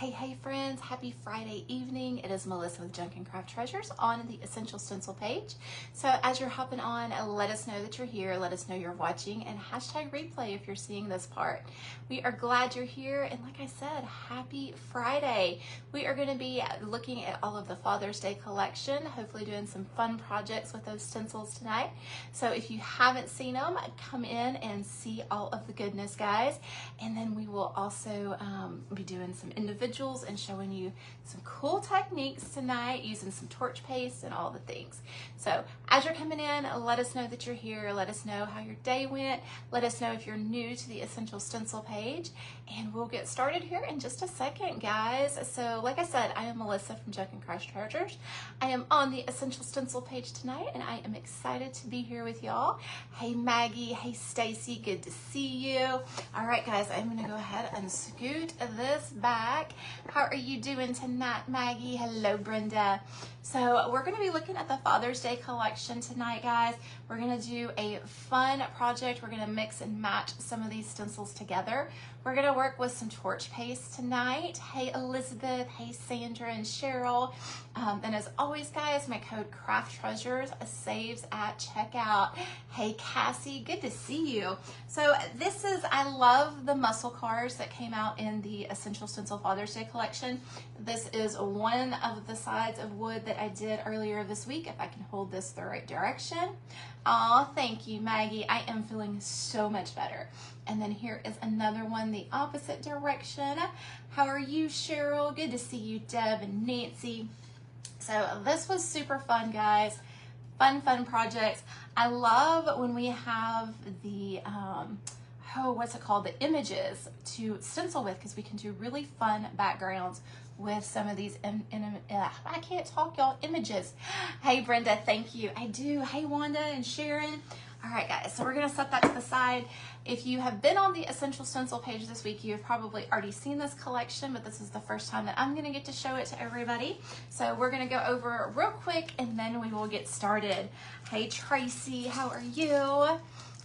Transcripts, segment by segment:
Hey friends, happy Friday evening. It is Melissa with Junk and Craft Treasures on the Essential Stencil page. So as you're hopping on, let us know that you're here, let us know you're watching, and hashtag replay if you're seeing this part. We are glad you're here, and like I said, happy Friday. We are going to be looking at all of the Father's Day collection, hopefully doing some fun projects with those stencils tonight. So if you haven't seen them, come in and see all of the goodness, guys. And then we will also be doing some individuals and showing you some cool techniques tonight using some torch paste and all the things. So as you're coming in, let us know that you're here. Let us know how your day went. Let us know if you're new to the Essential Stencil page, and we'll get started here in just a second, guys. So like I said, I am Melissa from Junk and Craft Treasures. I am on the Essential Stencil page tonight, and I am excited to be here with y'all. Hey Maggie, hey Stacy, good to see you. All right, guys, I'm gonna go ahead and scoot this back. How are you doing tonight, Maggie? Hello, Brenda. So we're going to be looking at the Father's Day collection tonight, guys. We're going to do a fun project. We're going to mix and match some of these stencils together. We're going to work with some torch paste tonight. Hey, Elizabeth. Hey, Sandra and Cheryl. And as always, guys, my code CRAFTTREASURES saves at checkout. Hey, Cassie. Good to see you. So this is, I love the muscle cars that came out in the Essential Stencil Father's Day collection. This is one of the sides of wood that I did earlier this week, if I can hold this the right direction. Oh, thank you, Maggie. I am feeling so much better. And then here is another one the opposite direction. How are you, Cheryl? Good to see you, Deb and Nancy. So this was super fun, guys. Fun projects. I love when we have the what's it called, the images to stencil with, because we can do really fun backgrounds with some of these I can't talk, y'all, images. Hey Brenda, thank you. I do. Hey Wanda and Sharon. All right, guys, so we're gonna set that to the side. If you have been on the Essential Stencil page this week, you have probably already seen this collection, but this is the first time that I'm gonna get to show it to everybody. So we're gonna go over real quick and then we will get started. Hey Tracy, how are you?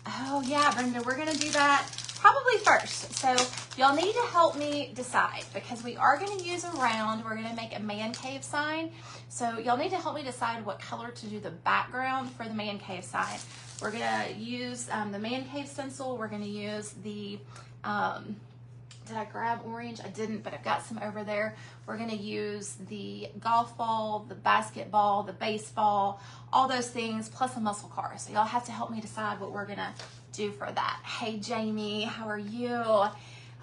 Oh yeah, Brenda, we're gonna do that probably first. So y'all need to help me decide, because we are gonna use a round. We're gonna make a man cave sign. So y'all need to help me decide what color to do the background for the man cave sign. We're gonna use the man cave stencil. We're gonna use the, did I grab orange? I didn't, but I've got some over there. We're gonna use the golf ball, the basketball, the baseball, all those things, plus a muscle car. So y'all have to help me decide what we're gonna do for that. Hey Jamie, how are you? All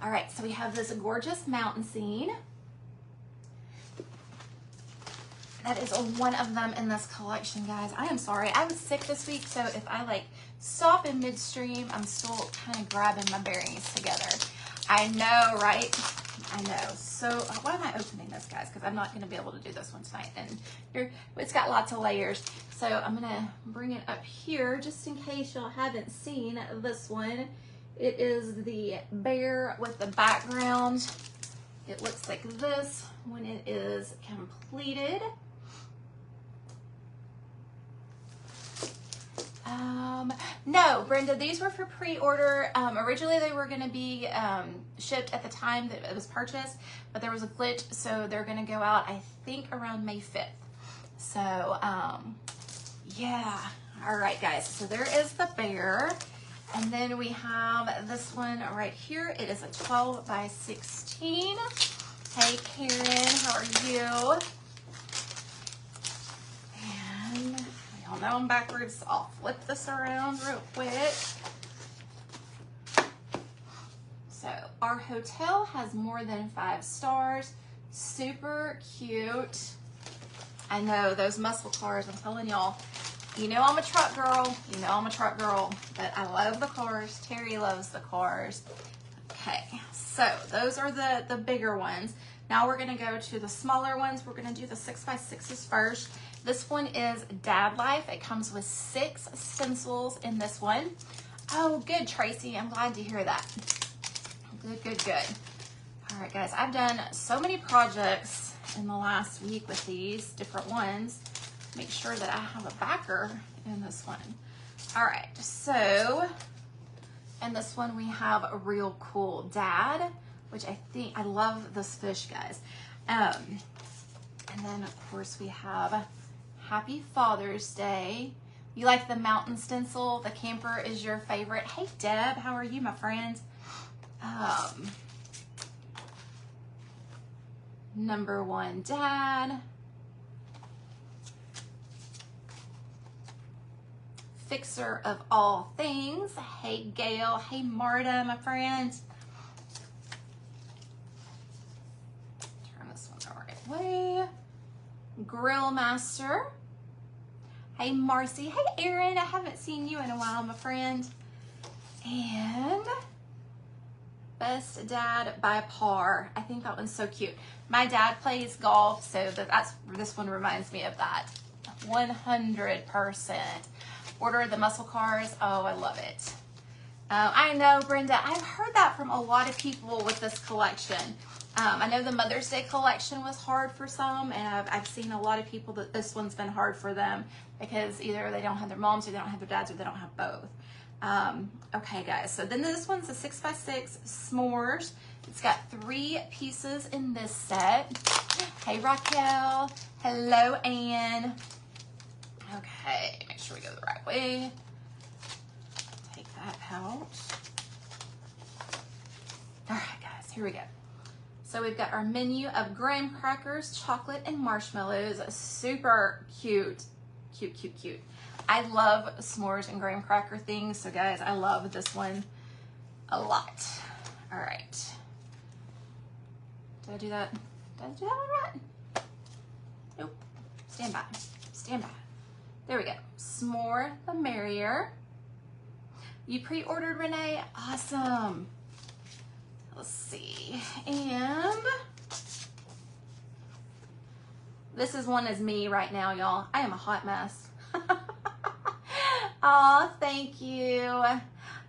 right, so we have this gorgeous mountain scene. That is one of them in this collection, guys. I am sorry, I was sick this week, so if I like stop in midstream, I'm still kind of grabbing my bearings together. I know, right? I know. So why am I opening this, guys? Because I'm not going to be able to do this one tonight. And it's got lots of layers. So I'm going to bring it up here just in case y'all haven't seen this one. It is the bear with the background. It looks like this when it is completed. No, Brenda, these were for pre-order. Originally they were going to be shipped at the time that it was purchased, but there was a glitch, so they're going to go out, I think, around May 5th. So, yeah. All right, guys. So there is the bear. And then we have this one right here. It is a 12 by 16. Hey, Karen, how are you? And y'all know I'm backwards. I'll flip this around real quick. So our hotel has more than 5 stars. Super cute. I know those muscle cars, I'm telling y'all. You know I'm a truck girl. You know I'm a truck girl, but I love the cars. Terry loves the cars. Okay, so those are the bigger ones. Now we're gonna go to the smaller ones. We're gonna do the 6x6s first. This one is Dad Life. It comes with 6 stencils in this one. Oh, good, Tracy. I'm glad to hear that. Good. All right, guys, I've done so many projects in the last week with these different ones. Make sure that I have a backer in this one. All right, so in this one we have a real cool dad which I love this fish, guys. And then of course we have Happy Father's Day. You like the mountain stencil? The camper is your favorite. Hey Deb, how are you, my friend? Number one dad. Fixer of all things. Hey Gail. Hey Marta, my friend. Turn this one the right way. Grill Master. Hey Marcy. Hey Erin. I haven't seen you in a while, my friend. And Best Dad by Par. I think that one's so cute. My dad plays golf, so this one reminds me of that. 100%. Order the muscle cars. Oh, I love it. I know, Brenda. I've heard that from a lot of people with this collection. I know the Mother's Day collection was hard for some, and I've seen a lot of people that this one's been hard for them because either they don't have their moms, or they don't have their dads, or they don't have both. Okay, guys. So then this one's a 6x6 s'mores. It's got 3 pieces in this set. Hey, Raquel. Hello, Anne. Okay, make sure we go the right way. Take that out. All right, guys, here we go. So we've got our menu of graham crackers, chocolate, and marshmallows. Super cute, cute, cute, cute. I love s'mores and graham cracker things, so guys, I love this one a lot. All right. Did I do that? Did I do that one right? Nope. Stand by. Stand by. There we go. S'more the merrier. You pre-ordered, Renee? Awesome. Let's see. And this is one as me right now, y'all. I am a hot mess. Oh, thank you.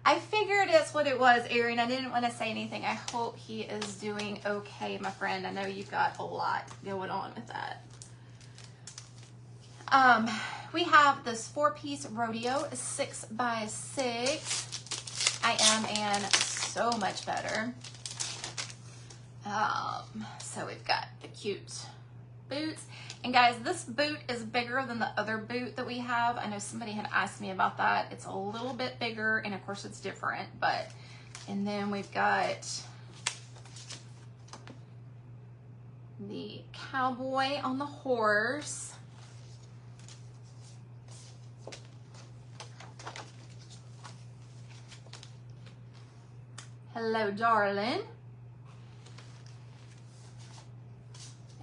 I figured it's what it was, Erin. I didn't want to say anything. I hope he is doing okay, my friend. I know you've got a lot going on with that. We have this 4-piece rodeo 6x6. I am and so much better. So we've got the cute boots. And guys, this boot is bigger than the other boot that we have. I know somebody had asked me about that. It's a little bit bigger, and of course it's different, but, and then we've got the cowboy on the horse. Hello, darling.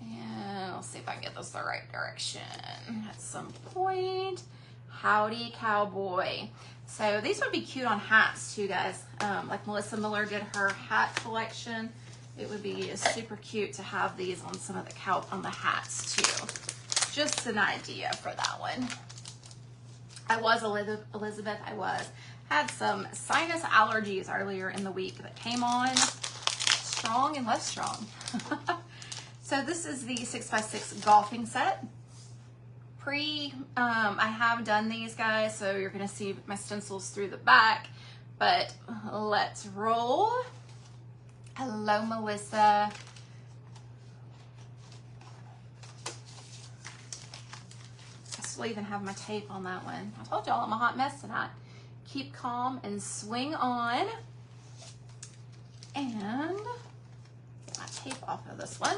And I'll see if I can get this the right direction at some point. Howdy, cowboy. So these would be cute on hats too, guys. Like Melissa Miller did her hat collection. It would be super cute to have these on some of the on the hats too. Just an idea for that one. I was Elizabeth. Had some sinus allergies earlier in the week that came on strong and less strong. So this is the 6x6 golfing set. I have done these, guys, so you're gonna see my stencils through the back, but let's roll. Hello, Melissa. I still even have my tape on that one. I told y'all I'm a hot mess tonight. Keep calm and swing on. And get my tape off of this one.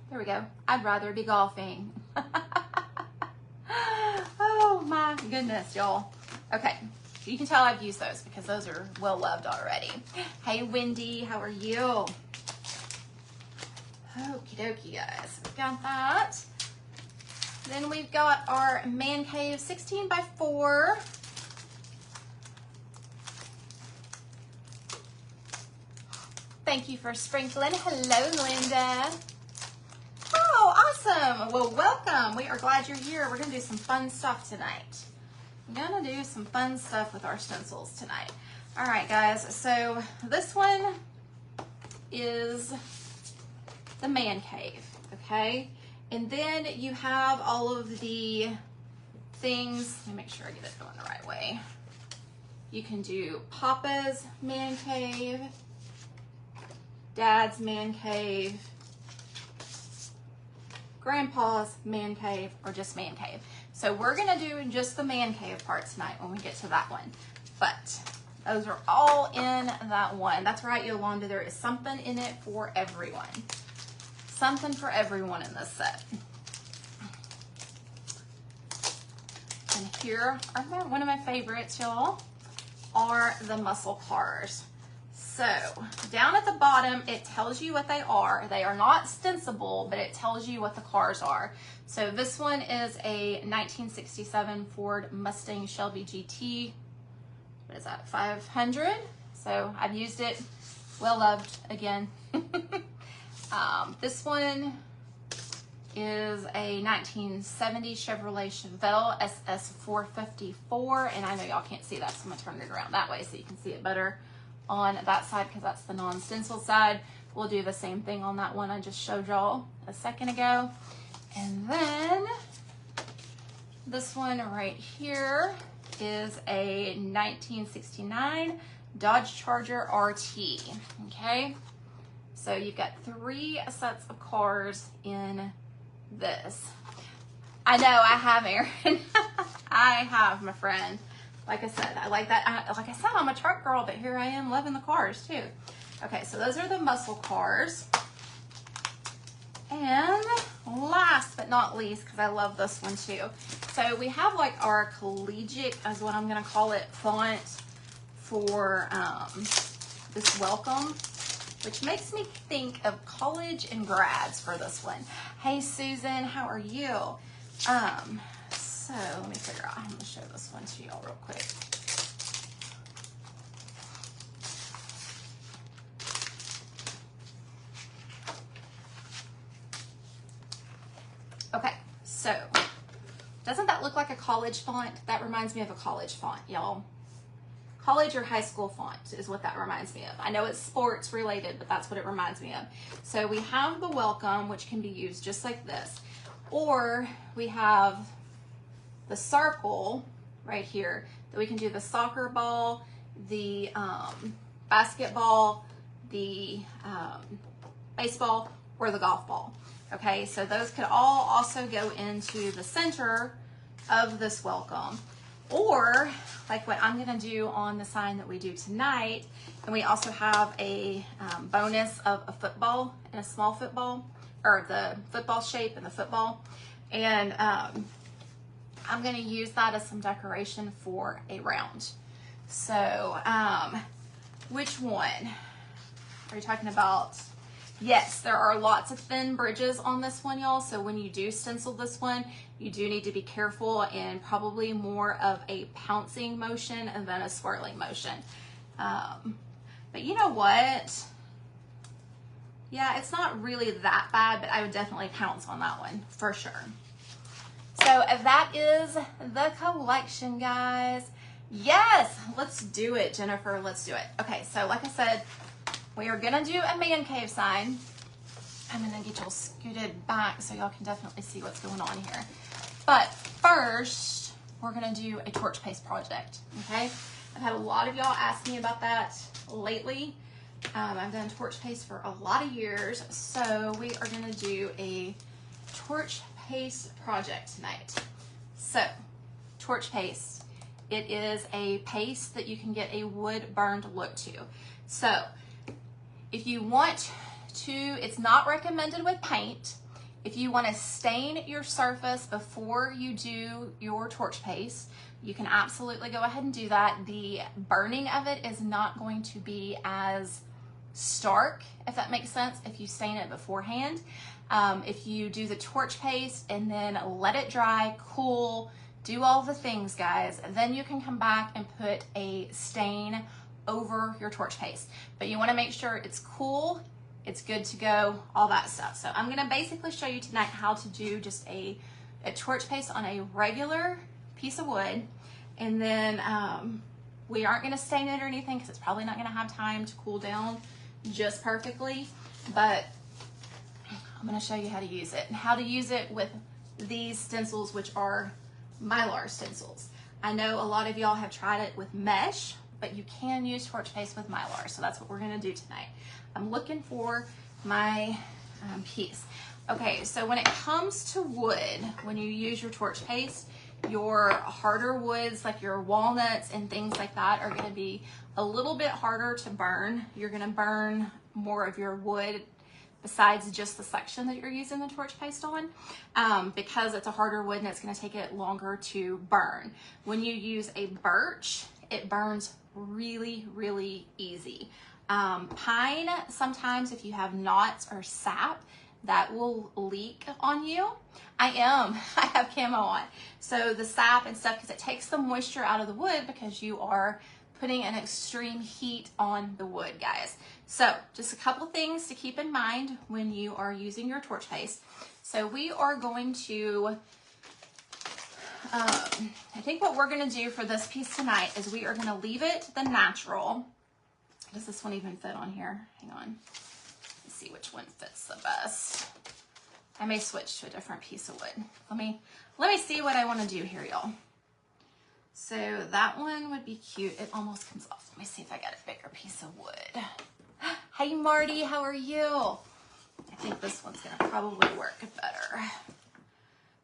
There we go. I'd rather be golfing. Oh my goodness, y'all. Okay, you can tell I've used those because those are well loved already. Hey Wendy, how are you? Okie dokie, guys. We've got that. Then we've got our man cave 16x4. Thank you for sprinkling. Hello, Linda. Oh, awesome. Well, welcome. We are glad you're here. We're going to do some fun stuff tonight. We're going to do some fun stuff with our stencils tonight. All right, guys. So this one is the man cave, okay? And then you have all of the things. Let me make sure I get it going the right way. You can do Papa's Man Cave, Dad's Man Cave, Grandpa's Man Cave, or just Man Cave. So we're gonna do just the Man Cave part tonight when we get to that one. But those are all in that one. That's right, Yolanda, there is something in it for everyone. Something for everyone in this set. And here are one of my favorites, y'all, are the muscle cars. So down at the bottom, it tells you what they are. They are not stencilable, but it tells you what the cars are. So this one is a 1967 Ford Mustang Shelby GT. What is that, 500? So I've used it, well loved again. This one is a 1970 Chevrolet Chevelle SS454, and I know y'all can't see that, so I'm gonna turn it around that way so you can see it better on that side because that's the non-stencil side. We'll do the same thing on that one I just showed y'all a second ago. And then this one right here is a 1969 Dodge Charger RT, okay? So you've got 3 sets of cars in this. I know I have, Erin. I have, my friend. Like I said, I like that. Like I said, I'm a truck girl, but here I am loving the cars too. Okay, so those are the muscle cars. And last but not least, because I love this one too. So we have like our collegiate, is what I'm gonna call it, font for this welcome, which makes me think of college and grads for this one. Hey Susan, how are you? So let me figure out, I'm gonna show this one to y'all real quick. Okay, so doesn't that look like a college font? That reminds me of a college font, y'all. College or high school font is what that reminds me of. I know it's sports related, but that's what it reminds me of. So we have the welcome, which can be used just like this. Or we have the circle right here that we can do the soccer ball, the basketball, the baseball, or the golf ball. Okay, so those could all also go into the center of this welcome. Or like what I'm gonna do on the sign that we do tonight, and we also have a bonus of a football and a small football, or the football shape and the football. And I'm gonna use that as some decoration for a round. So which one are you talking about? Yes, there are lots of thin bridges on this one, y'all. So when you do stencil this one, you do need to be careful and probably more of a pouncing motion than a swirling motion. But you know what? Yeah, it's not really that bad, but I would definitely pounce on that one for sure. So if that is the collection, guys. Yes, let's do it, Jennifer. Let's do it. Okay, so like I said, we are gonna do a man cave sign. I'm gonna get y'all scooted back so y'all can definitely see what's going on here. But first, we're gonna do a torch paste project, okay? I've had a lot of y'all ask me about that lately. I've done torch paste for a lot of years, so we are gonna do a torch paste project tonight. So, torch paste. It is a paste that you can get a wood burned look to. So, if you want to, it's not recommended with paint. If you want to stain your surface before you do your torch paste, you can absolutely go ahead and do that. The burning of it is not going to be as stark, if that makes sense, if you stain it beforehand. If you do the torch paste and then let it dry, cool, do all the things, guys, then you can come back and put a stain over your torch paste. But you want to make sure it's cool, it's good to go, all that stuff. So I'm going to basically show you tonight how to do just a torch paste on a regular piece of wood. And then we aren't going to stain it or anything because it's probably not going to have time to cool down just perfectly. But I'm going to show you how to use it and how to use it with these stencils, which are Mylar stencils. I know a lot of y'all have tried it with mesh, but you can use torch paste with Mylar. So that's what we're gonna do tonight. I'm looking for my piece. Okay, so when it comes to wood, when you use your torch paste, your harder woods like your walnuts and things like that are going to be a little bit harder to burn. You're going to burn more of your wood besides just the section that you're using the torch paste on, because it's a harder wood and it's going to take it longer to burn. When you use a birch, it burns really, really easy. Pine, sometimes if you have knots or sap, that will leak on you. I have camo on. So the sap and stuff, because it takes the moisture out of the wood because you are putting an extreme heat on the wood, guys. So just a couple things to keep in mind when you are using your torch paste. So we are going to, I think what we're gonna do for this piece tonight is we are gonna leave it the natural. Does this one even fit on here? Hang on. See which one fits the best. I may switch to a different piece of wood. Let me see what I want to do here, y'all. So that one would be cute. It almost comes off. Let me see if I got a bigger piece of wood. Hey Marty, how are you? I think this one's gonna probably work better.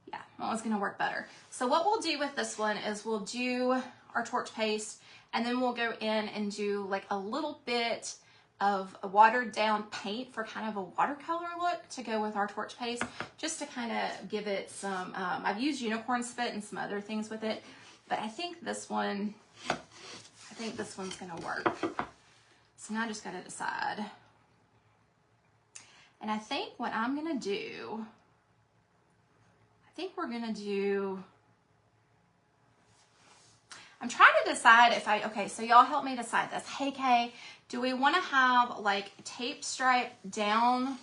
Yeah, that one's gonna work better. So what we'll do with this one is we'll do our torch paste, and then we'll go in and do like a little bit of a watered down paint for kind of a watercolor look to go with our torch paste, just to kind of give it some, I've used unicorn spit and some other things with it, but I think this one's gonna work. So now I just gotta decide. And I think what I'm gonna do, I'm trying to decide if okay, so y'all help me decide this. Hey Kay, do we want to have like tape stripe down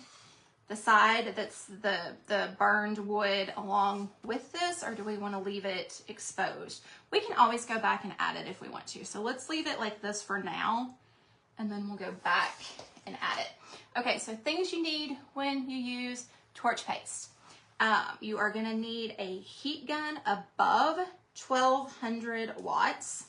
the side that's the burned wood along with this, or do we want to leave it exposed? We can always go back and add it if we want to. So let's leave it like this for now, and then we'll go back and add it. Okay, so things you need when you use torch paste. You are going to need a heat gun above 1200 watts.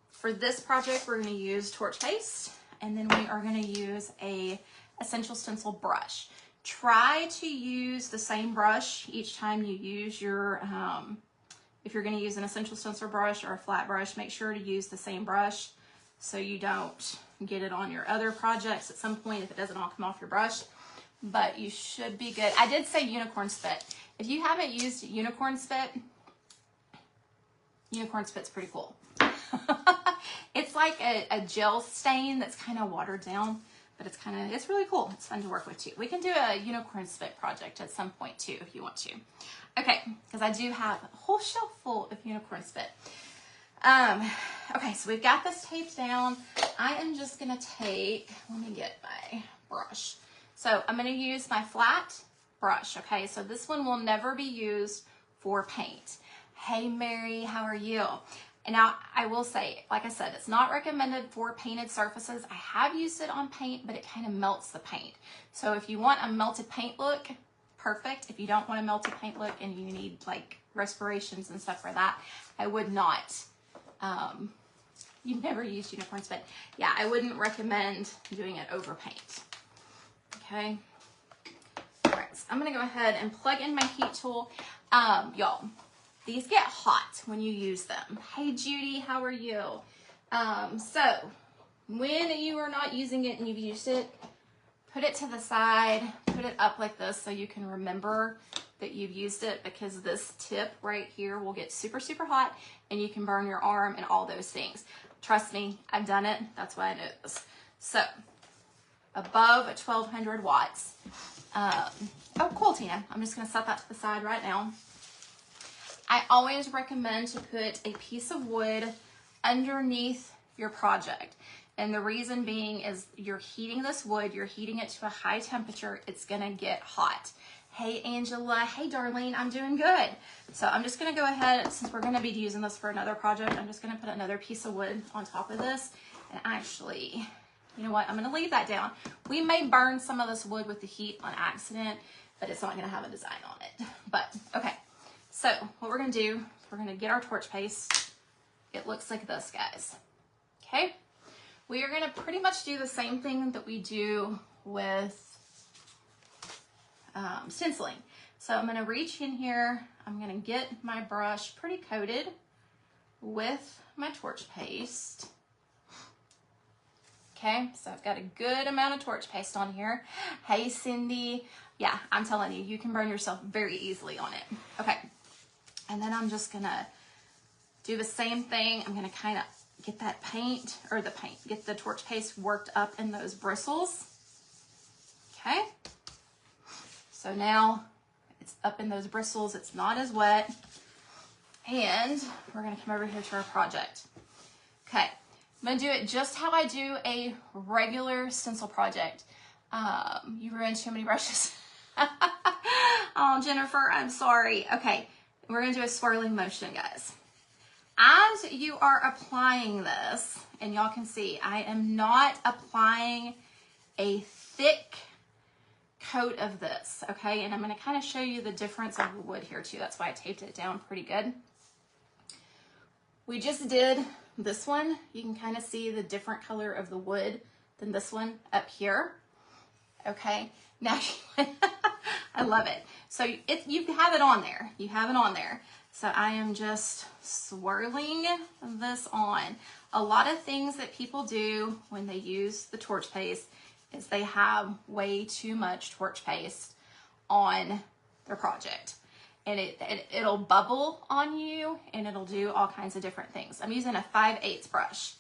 For this project, we're going to use torch paste, and then we are going to use a Essential Stencil brush. Try to use the same brush each time you use your, if you're going to use an Essential Stencil brush or a flat brush, make sure to use the same brush so you don't get it on your other projects at some point if it doesn't all come off your brush. But you should be good. I did say unicorn spit. If you haven't used unicorn spit's pretty cool. It's like a gel stain that's kind of watered down, but it's really cool. It's fun to work with too. We can do a unicorn spit project at some point too if you want to. Okay, because I do have a whole shelf full of unicorn spit. Okay, so we've got this taped down. I am just gonna take, let me get my brush. So I'm gonna use my flat brush, okay? So this one will never be used for paint. Hey Mary, how are you? And now I will say, like I said, it's not recommended for painted surfaces. I have used it on paint, but it kind of melts the paint. So if you want a melted paint look, perfect. If you don't want a melted paint look and you need like respirations and stuff for that, I would not. You've never used unicorn spit. Yeah, I wouldn't recommend doing it over paint. Okay. All right, so I'm gonna go ahead and plug in my heat tool. Y'all, these get hot when you use them. Hey Judy, how are you? So when you are not using it and you've used it, put it to the side, put it up like this so you can remember that you've used it, because this tip right here will get super, super hot and you can burn your arm and all those things. Trust me, I've done it. That's why I know this. So above 1200 watts. Oh, cool, Tina. I'm just gonna set that to the side right now. I always recommend to put a piece of wood underneath your project. And the reason being is you're heating this wood, you're heating it to a high temperature, it's gonna get hot. Hey Angela, hey Darlene, I'm doing good. So I'm just gonna go ahead, since we're gonna be using this for another project, I'm just gonna put another piece of wood on top of this. And actually, you know what, I'm gonna leave that down. We may burn some of this wood with the heat on accident, but it's not gonna have a design on it. But, okay. So what we're gonna do, we're gonna get our torch paste. It looks like this, guys. Okay, we are gonna pretty much do the same thing that we do with stenciling. So I'm gonna reach in here, I'm gonna get my brush pretty coated with my torch paste. Okay, so I've got a good amount of torch paste on here. Hey, Cindy. Yeah, I'm telling you, you can burn yourself very easily on it. Okay, and then I'm just gonna do the same thing. I'm gonna kind of get that get the torch paste worked up in those bristles. Okay, so now it's up in those bristles, it's not as wet. And we're gonna come over here to our project. Okay, I'm gonna do it just how I do a regular stencil project. You ruined too many brushes. Oh, Jennifer, I'm sorry. Okay, we're gonna do a swirling motion, guys. As you are applying this, and y'all can see, I am not applying a thick coat of this, okay? And I'm gonna kind of show you the difference of the wood here too. That's why I taped it down pretty good. We just did this one. You can kind of see the different color of the wood than this one up here, okay? Now, I love it. So you have it on there. You have it on there. So I am just swirling this on. A lot of things that people do when they use the torch paste is they have way too much torch paste on their project. And it'll bubble on you and it'll do all kinds of different things. I'm using a 5/8 brush.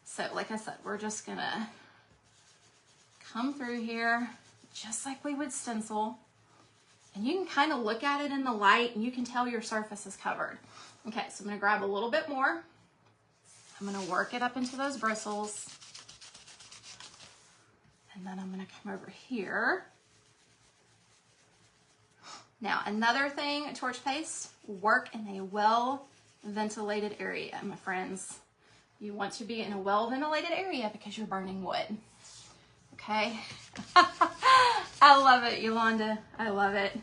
So like I said, we're just gonna come through here just like we would stencil. And you can kind of look at it in the light and you can tell your surface is covered. Okay, so I'm gonna grab a little bit more. I'm gonna work it up into those bristles. And then I'm gonna come over here. Now, another thing, torch paste, work in a well-ventilated area, my friends. You want to be in a well-ventilated area because you're burning wood, okay? I love it, Yolanda, I love it.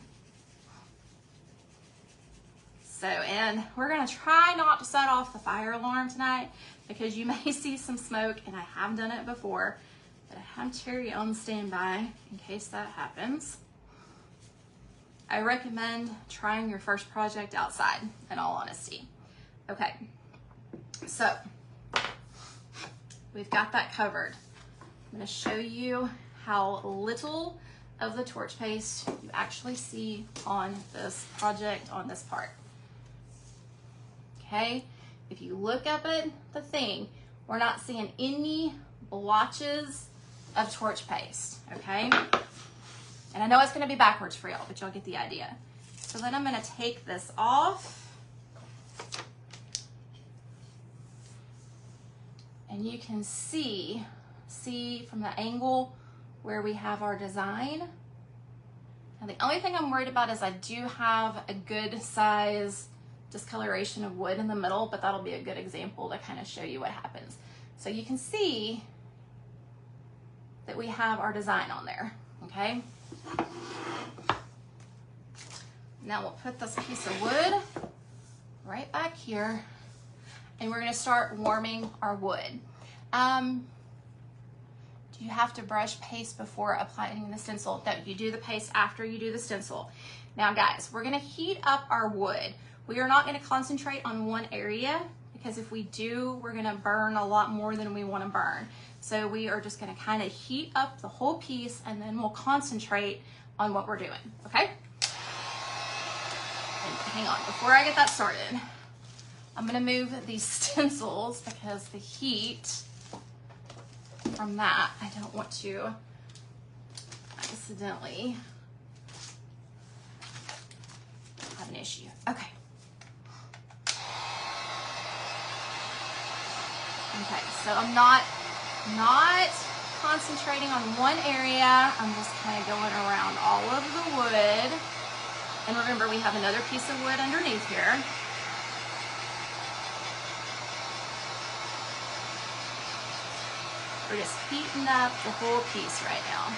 So, and we're gonna try not to set off the fire alarm tonight because you may see some smoke, and I have done it before, but I have Terry on standby in case that happens. I recommend trying your first project outside, in all honesty. Okay, so we've got that covered. I'm gonna show you how little of the torch paste you actually see on this project, on this part. Okay, if you look up at the thing, we're not seeing any blotches of torch paste, okay? And I know it's gonna be backwards for y'all, but y'all get the idea. So then I'm gonna take this off. And you can see from the angle where we have our design. Now the only thing I'm worried about is I do have a good size discoloration of wood in the middle, but that'll be a good example to kind of show you what happens. So you can see that we have our design on there, okay? Now we'll put this piece of wood right back here and we're gonna start warming our wood. Do you have to brush paste before applying the stencil? No, you do the paste after you do the stencil. Now guys, we're gonna heat up our wood. We are not gonna concentrate on one area because if we do, we're gonna burn a lot more than we wanna burn. So we are just gonna kind of heat up the whole piece and then we'll concentrate on what we're doing, okay? And hang on, before I get that started, I'm gonna move these stencils because the heat from that, I don't want to accidentally have an issue. Okay. Okay, so I'm not concentrating on one area. I'm just kind of going around all of the wood. And remember, we have another piece of wood underneath here. We're just heating up the whole piece right now.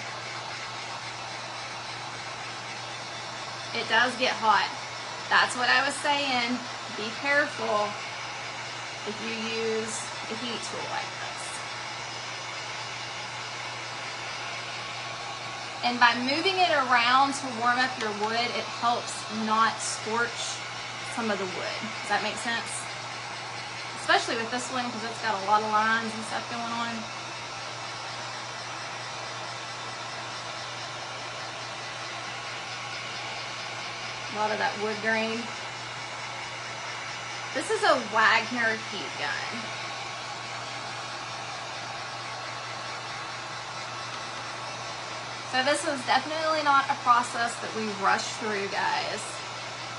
It does get hot. That's what I was saying. be careful if you use a heat tool like this. And by moving it around to warm up your wood, it helps not scorch some of the wood. Does that make sense? Especially with this one, because it's got a lot of lines and stuff going on. A lot of that wood grain. This is a Wagner heat gun. So this is definitely not a process that we rush through, guys.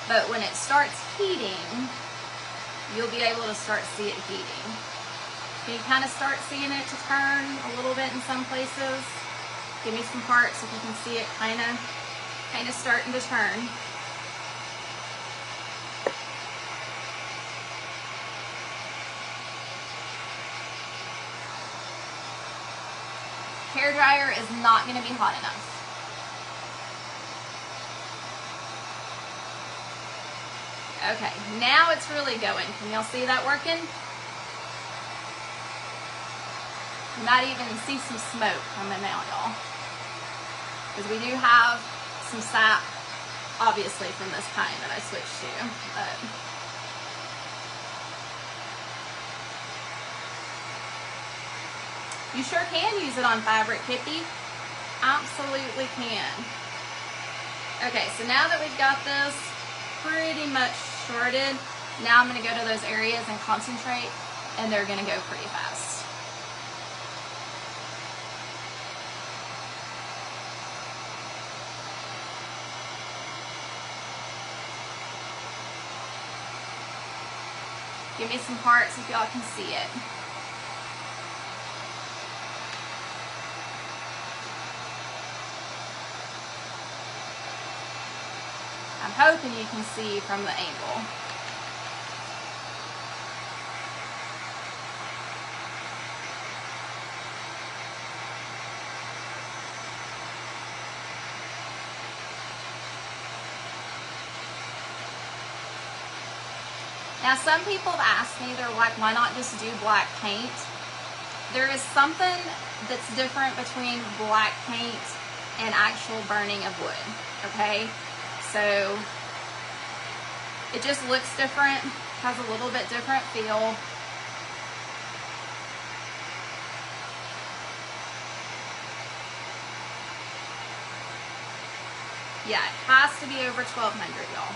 But when it starts heating, you'll be able to start see it heating. You kind of start seeing it to turn a little bit in some places. Give me some parts if you can see it kind of starting to turn. Hair dryer is not going to be hot enough. Okay, now it's really going. Can y'all see that working? You might even see some smoke coming out, y'all. Because we do have some sap, obviously, from this kind that I switched to. But you sure can use it on fabric, Kippy. Absolutely can. Okay, so now that we've got this pretty much shorted, now I'm going to go to those areas and concentrate, and they're going to go pretty fast. Give me some parts if y'all can see it. I'm hoping you can see from the angle. Now some people have asked me, they're like, why not just do black paint? There is something that's different between black paint and actual burning of wood, okay? So it just looks different, has a little bit different feel. Yeah, it has to be over 1200, y'all.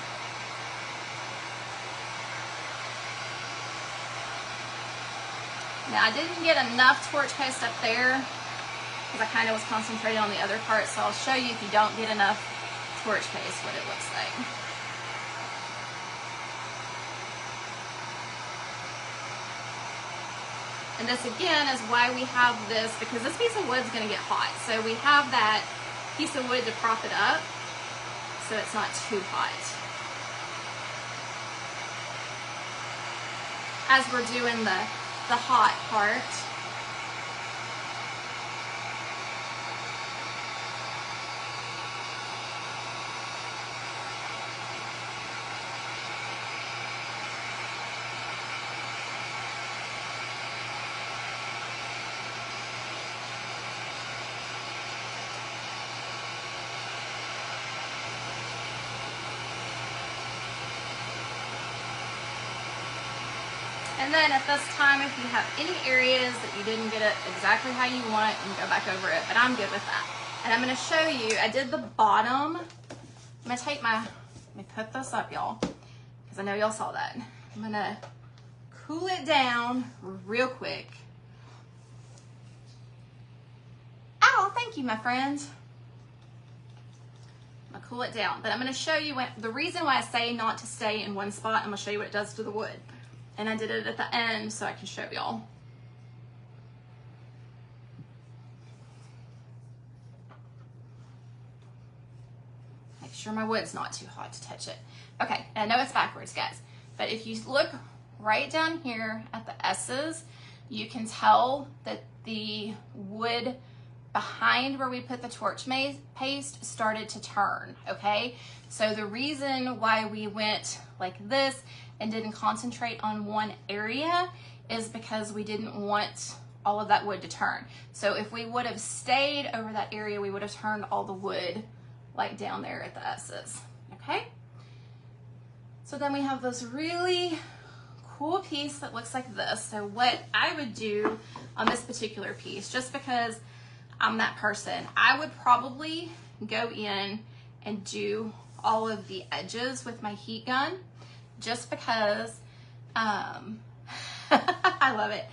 Now I didn't get enough torch paste up there because I kind of was concentrating on the other part, so I'll show you if you don't get enough torch paste what it looks like. And this again is why we have this, because this piece of wood is going to get hot. So we have that piece of wood to prop it up so it's not too hot. As we're doing the hot part. And then at this time, if you have any areas that you didn't get it exactly how you want it, you can go back over it, but I'm good with that. And I'm gonna show you, I did the bottom. I'm gonna take let me put this up, y'all, because I know y'all saw that. I'm gonna cool it down real quick. Ow, thank you, my friends. I'm gonna cool it down, but I'm gonna show you the reason why I say not to stay in one spot. I'm gonna show you what it does to the wood. And I did it at the end so I can show y'all. Make sure my wood's not too hot to touch it. Okay, and I know it's backwards, guys, but if you look right down here at the S's, you can tell that the wood behind where we put the torch paste started to turn, okay? So the reason why we went like this and didn't concentrate on one area is because we didn't want all of that wood to turn. So if we would have stayed over that area, we would have turned all the wood like down there at the S's, okay? So then we have this really cool piece that looks like this. So what I would do on this particular piece, just because I'm that person, I would probably go in and do all of the edges with my heat gun, just because, I love it.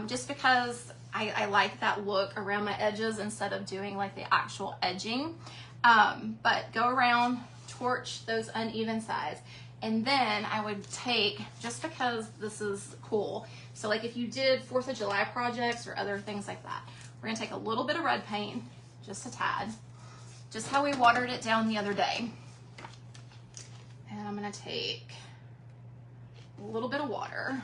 Just because I like that look around my edges instead of doing like the actual edging. But go around, torch those uneven sides. And then I would take, just because this is cool, so like if you did 4th of July projects or other things like that, we're gonna take a little bit of red paint, just a tad, just how we watered it down the other day. And I'm gonna take a little bit of water.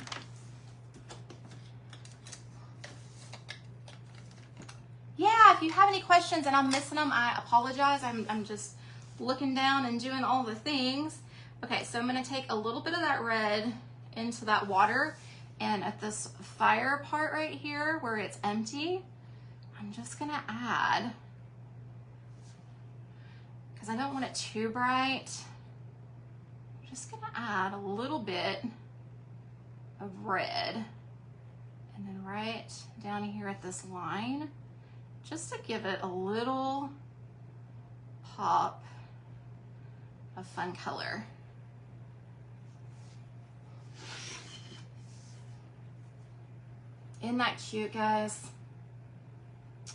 Yeah, if you have any questions and I'm missing them, I apologize. I'm just looking down and doing all the things. Okay, so I'm gonna take a little bit of that red into that water, and at this fire part right here where it's empty, I'm just gonna add, because I don't want it too bright, I'm just gonna add a little bit of red, and then right down here at this line, just to give it a little pop of fun color. Isn't that cute, guys?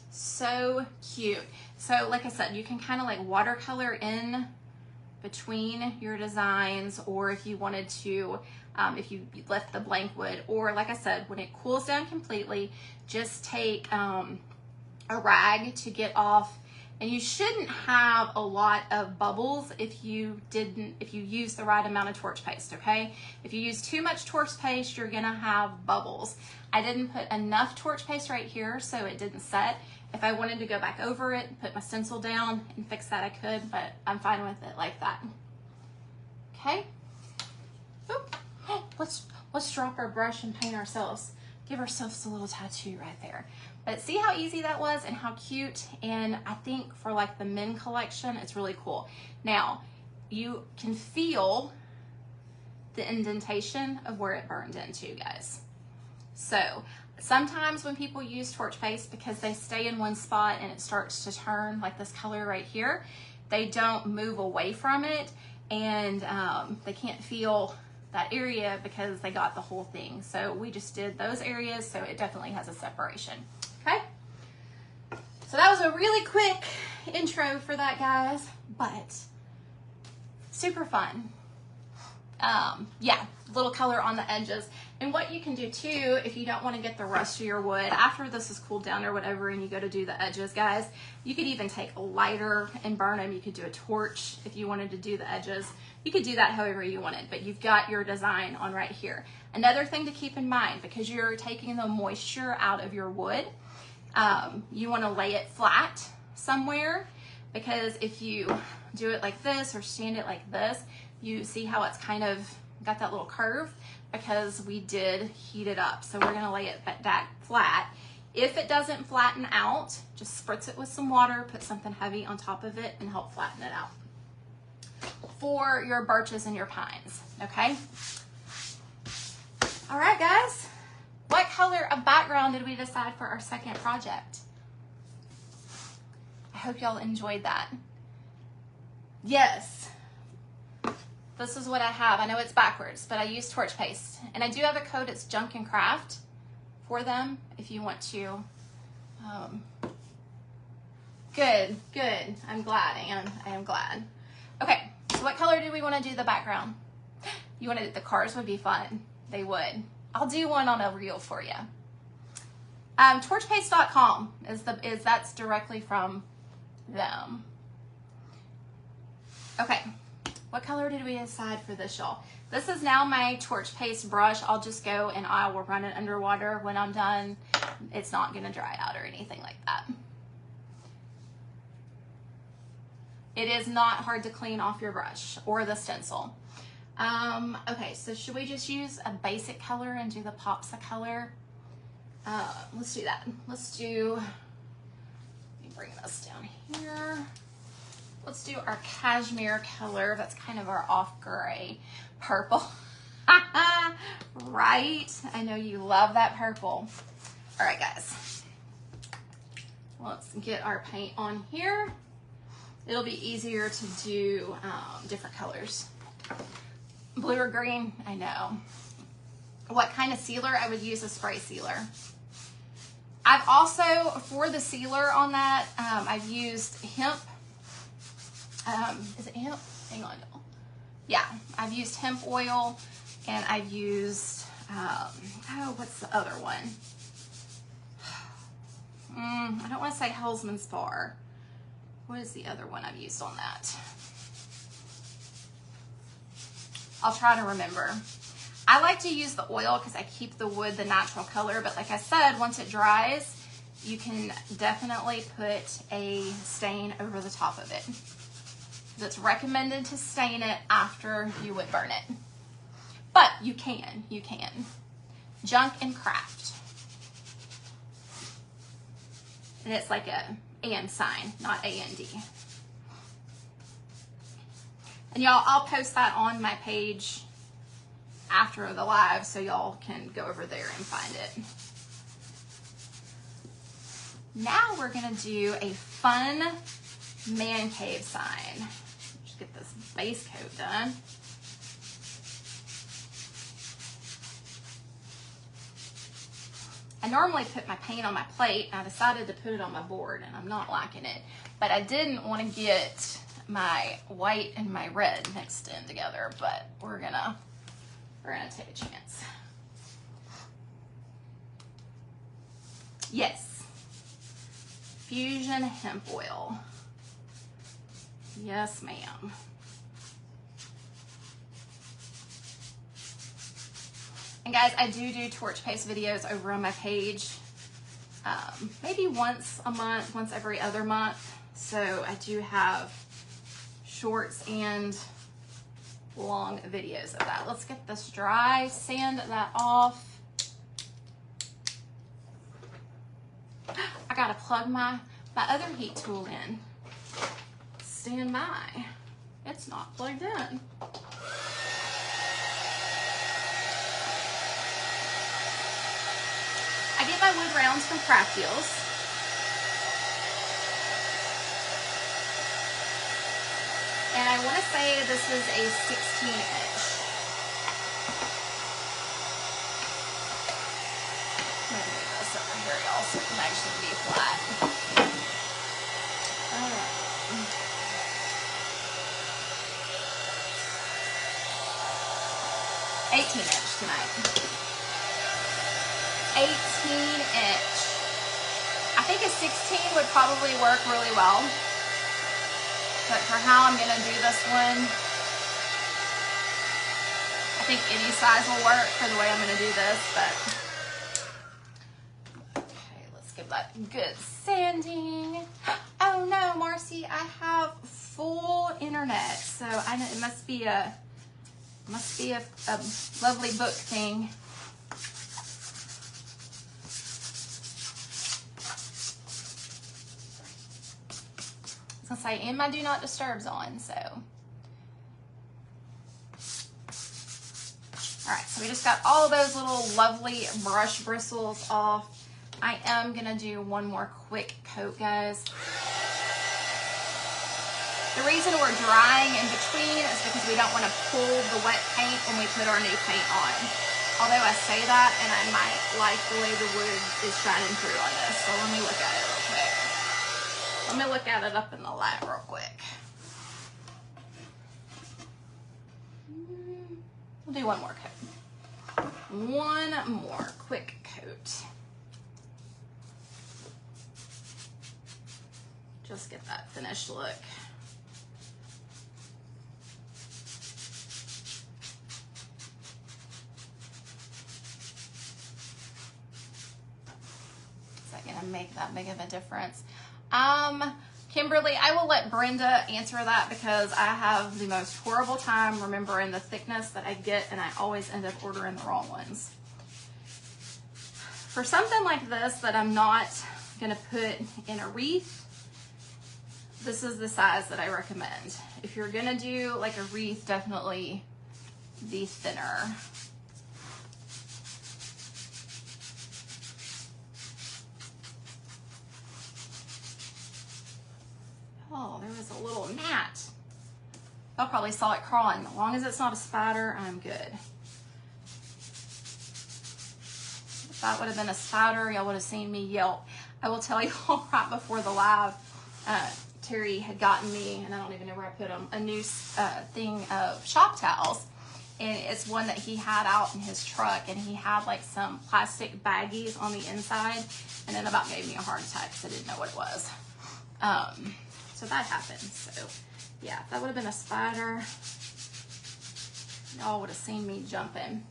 So cute. So like I said, you can kind of like watercolor in between your designs, or if you wanted to, if you left the blank wood, or like I said, when it cools down completely, just take a rag to get off. And you shouldn't have a lot of bubbles if you use the right amount of torch paste, okay? If you use too much torch paste, you're gonna have bubbles. I didn't put enough torch paste right here, so it didn't set. If I wanted to go back over it, put my stencil down and fix that, I could, but I'm fine with it like that. Okay? Oop. Let's drop our brush and paint ourselves. Give ourselves a little tattoo right there. But see how easy that was and how cute, and I think for like the men collection, it's really cool. Now, you can feel the indentation of where it burned into, guys. So sometimes when people use torch paste, because they stay in one spot and it starts to turn like this color right here, they don't move away from it, and they can't feel that area because they got the whole thing. So we just did those areas, so it definitely has a separation. Okay, so that was a really quick intro for that, guys, but super fun. Yeah, little color on the edges. And what you can do too, if you don't want to get the rest of your wood after this is cooled down or whatever, and you go to do the edges, guys, you could even take a lighter and burn them. You could do a torch if you wanted to do the edges. You could do that however you wanted, but you've got your design on right here. Another thing to keep in mind, because you're taking the moisture out of your wood, you want to lay it flat somewhere, because if you do it like this or stand it like this, you see how it's kind of got that little curve, because we did heat it up. So we're going to lay it that flat. If it doesn't flatten out, just spritz it with some water, put something heavy on top of it, and help flatten it out for your birches and your pines. Okay, all right, guys, what color of background did we decide for our second project? I hope y'all enjoyed that. Yes, this is what I have. I know it's backwards, but I use torch paste, and I do have a code. It's Junk and Craft for them if you want to. Good. I'm glad, Anne. I am glad. Okay, so what color do we want to do the background? You wanted the cars would be fun. They would. I'll do one on a reel for you. Torchpaste.com that's directly from them. Okay, what color did we decide for this, y'all? This is now my torch paste brush. I'll just go and I will run it underwater when I'm done. It's not gonna dry out or anything like that. It is not hard to clean off your brush or the stencil. Okay, so should we just use a basic color and do the pops of color? Let's do that. Let me bring this down here. Let's do our cashmere color. That's kind of our off gray purple. Right? I know you love that purple. All right, guys. Let's get our paint on here. It'll be easier to do different colors. Blue or green? I know. What kind of sealer? I would use a spray sealer. I've also, for the sealer on that, I've used hemp. Is it hemp? Hang on, y'all. Yeah, I've used hemp oil, and I've used, oh, what's the other one? I don't want to say Hellsman Spar. What is the other one I've used on that? I'll try to remember. I like to use the oil because I keep the wood the natural color, but like I said, once it dries, you can definitely put a stain over the top of it. It's recommended to stain it after you would burn it. But you can. Junk and Craft. And it's like a and sign, not A-N-D. And y'all, I'll post that on my page after the live so y'all can go over there and find it. Now we're gonna do a fun man cave sign. Just get this base coat done. I normally put my paint on my plate. I decided to put it on my board and I'm not liking it. But I didn't want to get my white and my red mixed in together, but we're gonna take a chance. Yes. Fusion hemp oil. Yes, ma'am. And guys, I do torch paste videos over on my page, maybe once a month, once every other month. So I do have shorts and long videos of that. Let's get this dry, sand that off. I gotta plug my other heat tool in. Stand by. It's not plugged in. I get my wood rounds from Craft Deals. And I want to say this is a 16-inch. Let me move this over here, y'all, so it can actually be flat. 18-inch tonight. 18-inch. I think a 16 would probably work really well. But for how I'm going to do this one, I think any size will work for the way I'm going to do this. But okay, let's give that good sanding. Oh no, Marcy, I have full internet. So I know it must be a lovely book thing. I was gonna say, and my do not disturb's on, so. All right, so we just got all those little lovely brush bristles off. I am gonna do one more quick coat, guys. The reason we're drying in between is because we don't want to pull the wet paint when we put our new paint on. Although I say that, and I might like the way the wood is shining through on this, so let me look at it real quick. Let me look at it up in the light real quick. We'll do one more coat. One more quick coat. Just get that finished look. Is that gonna make that big of a difference? Kimberly, I will let Brenda answer that because I have the most horrible time remembering the thickness that I get, and I always end up ordering the wrong ones. For something like this that I'm not gonna put in a wreath, this is the size that I recommend. If you're gonna do like a wreath, definitely the thinner. Oh, there was a little gnat. Y'all probably saw it crawling. As long as it's not a spider, I'm good. If that would have been a spider, y'all would have seen me yelp. I will tell y'all right before the live, Terry had gotten me, and I don't even know where I put them, a new thing of shop towels. And it's one that he had out in his truck, and he had like some plastic baggies on the inside, and then about gave me a heart attack because I didn't know what it was. So that happened. So yeah, if that would have been a spider, y'all would have seen me jumping.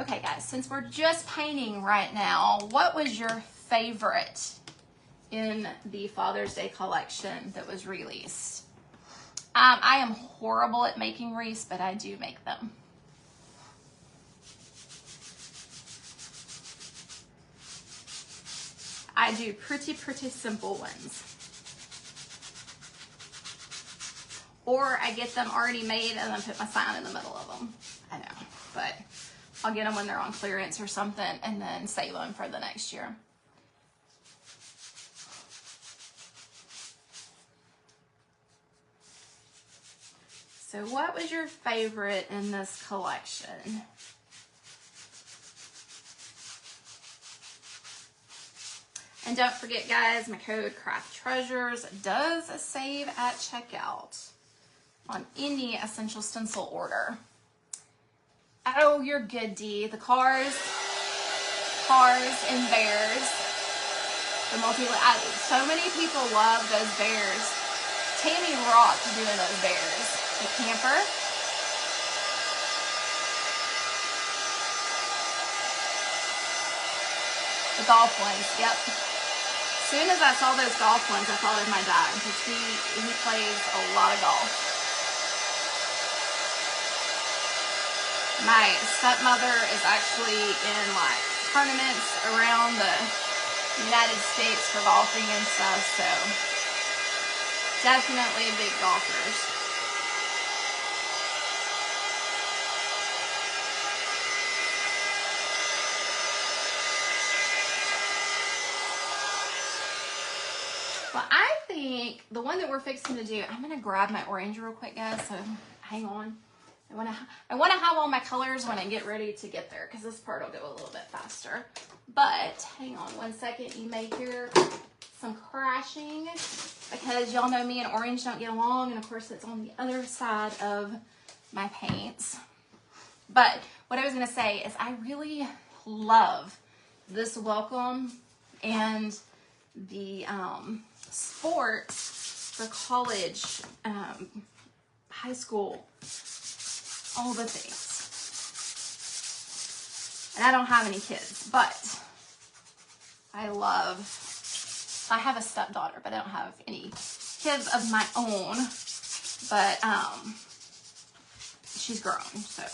Okay guys, since we're just painting right now, what was your favorite in the Father's Day collection that was released? I am horrible at making wreaths, but I do make them. I do pretty simple ones. Or I get them already made and then put my sign in the middle of them. I know, but I'll get them when they're on clearance or something and then save them for the next year. So what was your favorite in this collection? And don't forget guys, my code CRAFTTREASURES does save at checkout on any Essential Stencil order. Oh, you're good, Dee. The cars and bears. The so many people love those bears. Tammy rocked doing those bears. The camper. The golf ones, yep. As soon as I saw those golf ones, I thought of my dad because he plays a lot of golf. My stepmother is actually in like tournaments around the United States for golfing and stuff, so definitely big golfers. Well, I think the one that we're fixing to do, I'm gonna grab my orange real quick, guys, so hang on. I want to have all my colors when I get ready to get there because this part will go a little bit faster. But hang on one second. You may hear some crashing because y'all know me and orange don't get along. And of course it's on the other side of my paints. But what I was going to say is I really love this welcome and the sports for college, high school, all the things. And I don't have any kids, but I have a stepdaughter, but I don't have any kids of my own, but she's grown, so.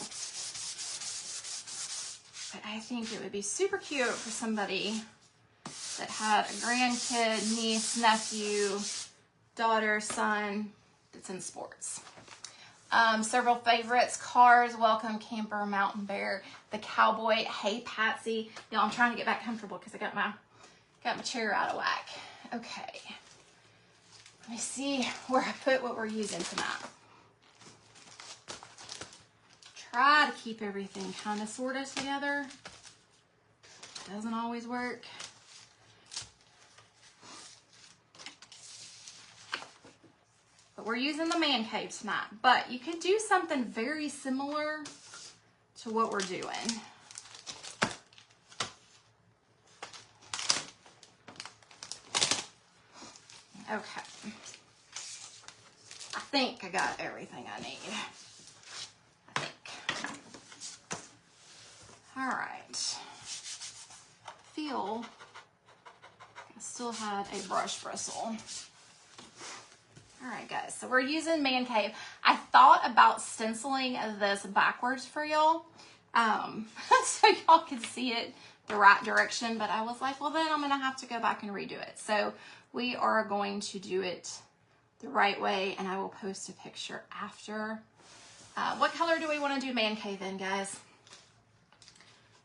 But I think it would be super cute for somebody that had a grandkid, niece, nephew, daughter, son that's in sports. Several favorites: cars, welcome, camper, mountain bear, the cowboy, hey Patsy. Y'all, I'm trying to get back comfortable because I got my chair out of whack. Okay, let me see where I put what we're using tonight. Try to keep everything kind of sort of together. Doesn't always work. But we're using the man cave tonight. But you can do something very similar to what we're doing. Okay. I think I got everything I need. I think. All right. Feel I still had a brush bristle. All right, guys, so we're using Man Cave. I thought about stenciling this backwards for y'all, so y'all could see it the right direction, but I was like, well, then I'm gonna have to go back and redo it. So we are going to do it the right way, and I will post a picture after. What color do we want to do Man Cave in, guys?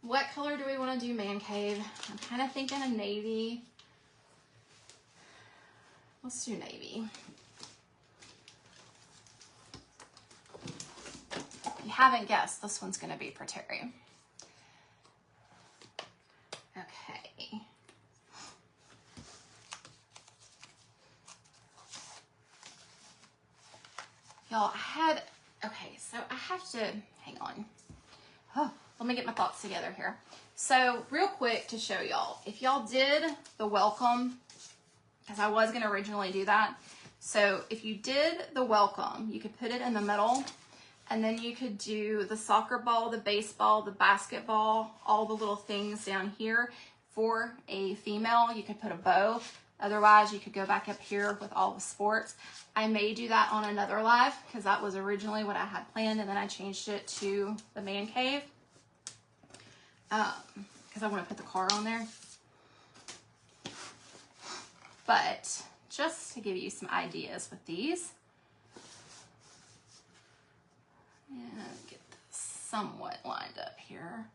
What color do we want to do Man Cave? I'm kind of thinking a navy. Let's do navy. If you haven't guessed, this one's going to be for Terry. Okay. Y'all, okay, so I have to, hang on. Oh, let me get my thoughts together here. So real quick to show y'all, if y'all did the welcome, because I was going to originally do that. So if you did the welcome, you could put it in the middle, and then you could do the soccer ball, the baseball, the basketball, all the little things down here. For a female, you could put a bow. Otherwise, you could go back up here with all the sports. I may do that on another live because that was originally what I had planned, and then I changed it to the Man Cave because I want to put the car on there. But just to give you some ideas with these, and get this somewhat lined up here.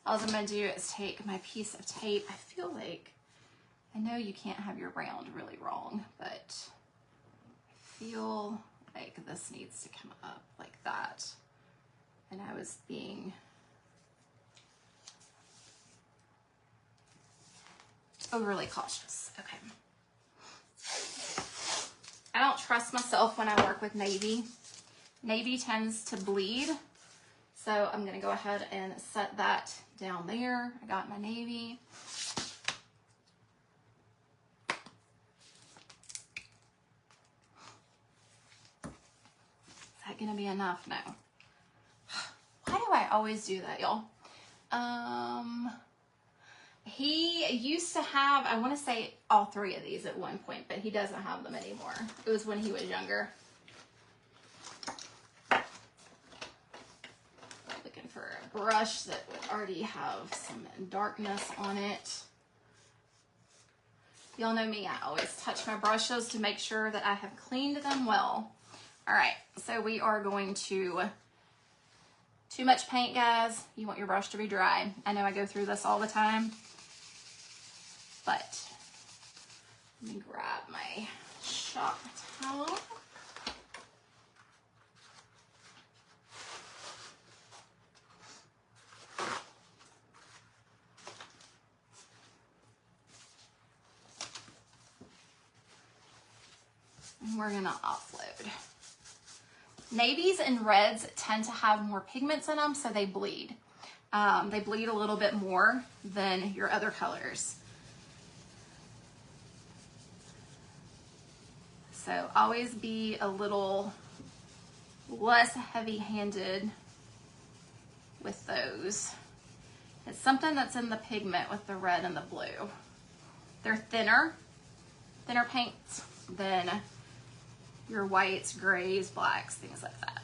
All I'm going to do is take my piece of tape. I feel like, I know you can't have your round really wrong, but I feel like this needs to come up like that. And I was being overly cautious. Okay. I don't trust myself when I work with navy. Navy tends to bleed. So I'm going to go ahead and set that down there. I got my navy. Is that going to be enough? No. Why do I always do that, y'all? He used to have, I want to say all three of these at one point, but he doesn't have them anymore. It was when he was younger. Looking for a brush that would already have some darkness on it. Y'all know me, I always touch my brushes to make sure that I have cleaned them well. All right, so we are going to, too much paint, guys. You want your brush to be dry. I know I go through this all the time, but let me grab my shop towel. And we're gonna offload. Navies and reds tend to have more pigments in them, so they bleed. They bleed a little bit more than your other colors. So always be a little less heavy-handed with those. It's something that's in the pigment with the red and the blue. They're thinner paints than your whites, grays, blacks, things like that.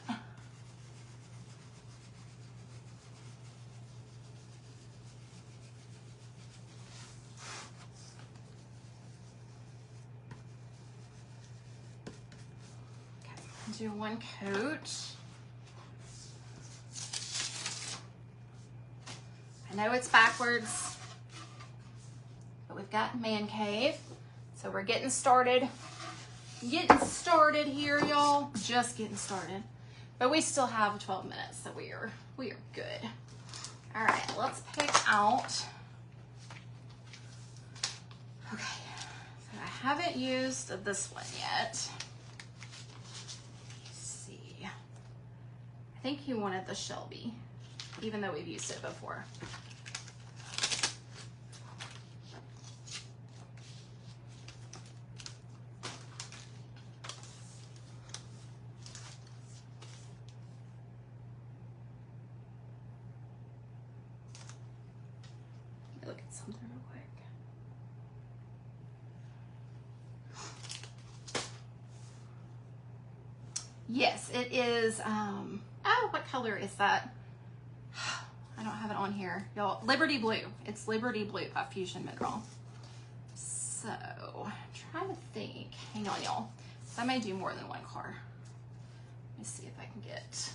Okay, do one coat. I know it's backwards, but we've got Man Cave, so we're getting started. Getting started here, y'all. Just getting started. But we still have 12 minutes, so we are good. All right, let's pick out. Okay, so I haven't used this one yet. Let's see. I think he wanted the Shelby, even though we've used it before. look at something real quick. Yes, it is, oh, what color is that? I don't have it on here. Y'all, Liberty Blue. It's Liberty Blue by Fusion Mineral. So, I'm trying to think. Hang on, y'all. So I may do more than one car. Let me see if I can get...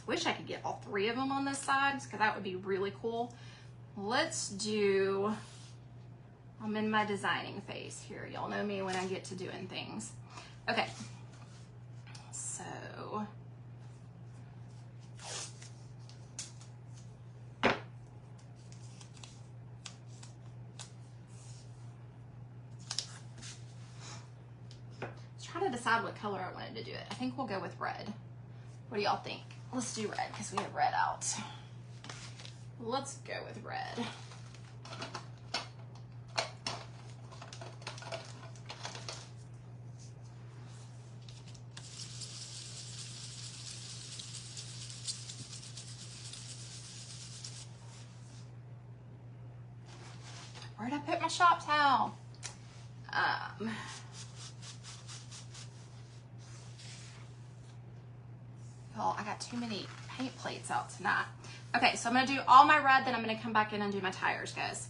Wish I could get all 3 of them on this side, because that would be really cool. Let's do... I'm in my designing phase here. Y'all know me when I get to doing things. Okay. So... trying to decide what color I wanted to do it. I think we'll go with red. What do y'all think? Let's do red because we have red out. Let's go with red. Where'd I put my shop towel? Y'all, I got too many paint plates out tonight. Okay, so I'm gonna do all my red, then I'm gonna come back in and do my tires, guys.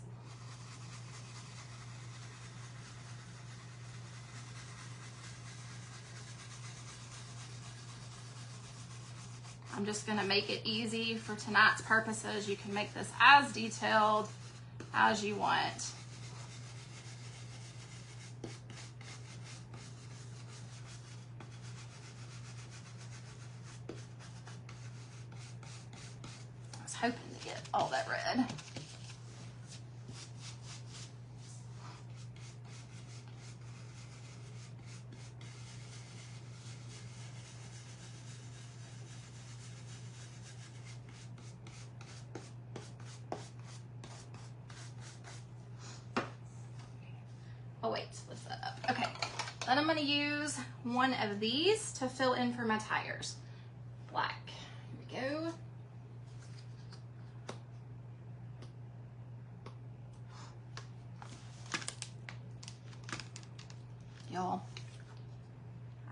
I'm just gonna make it easy for tonight's purposes. You can make this as detailed as you want. I was hoping to get all that red. Oh wait, what's that up? Okay, then I'm gonna use one of these to fill in for my tires. Black, here we go. Y'all,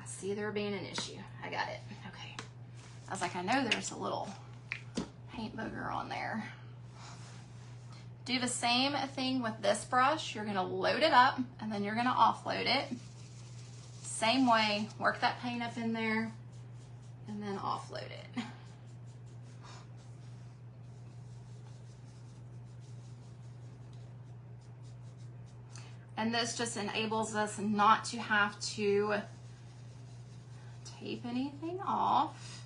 I see there being an issue. I got it, okay. I was like, I know there's a little paint booger on there. Do the same thing with this brush. You're gonna load it up and then you're gonna offload it. Same way, work that paint up in there and then offload it. And this just enables us not to have to tape anything off.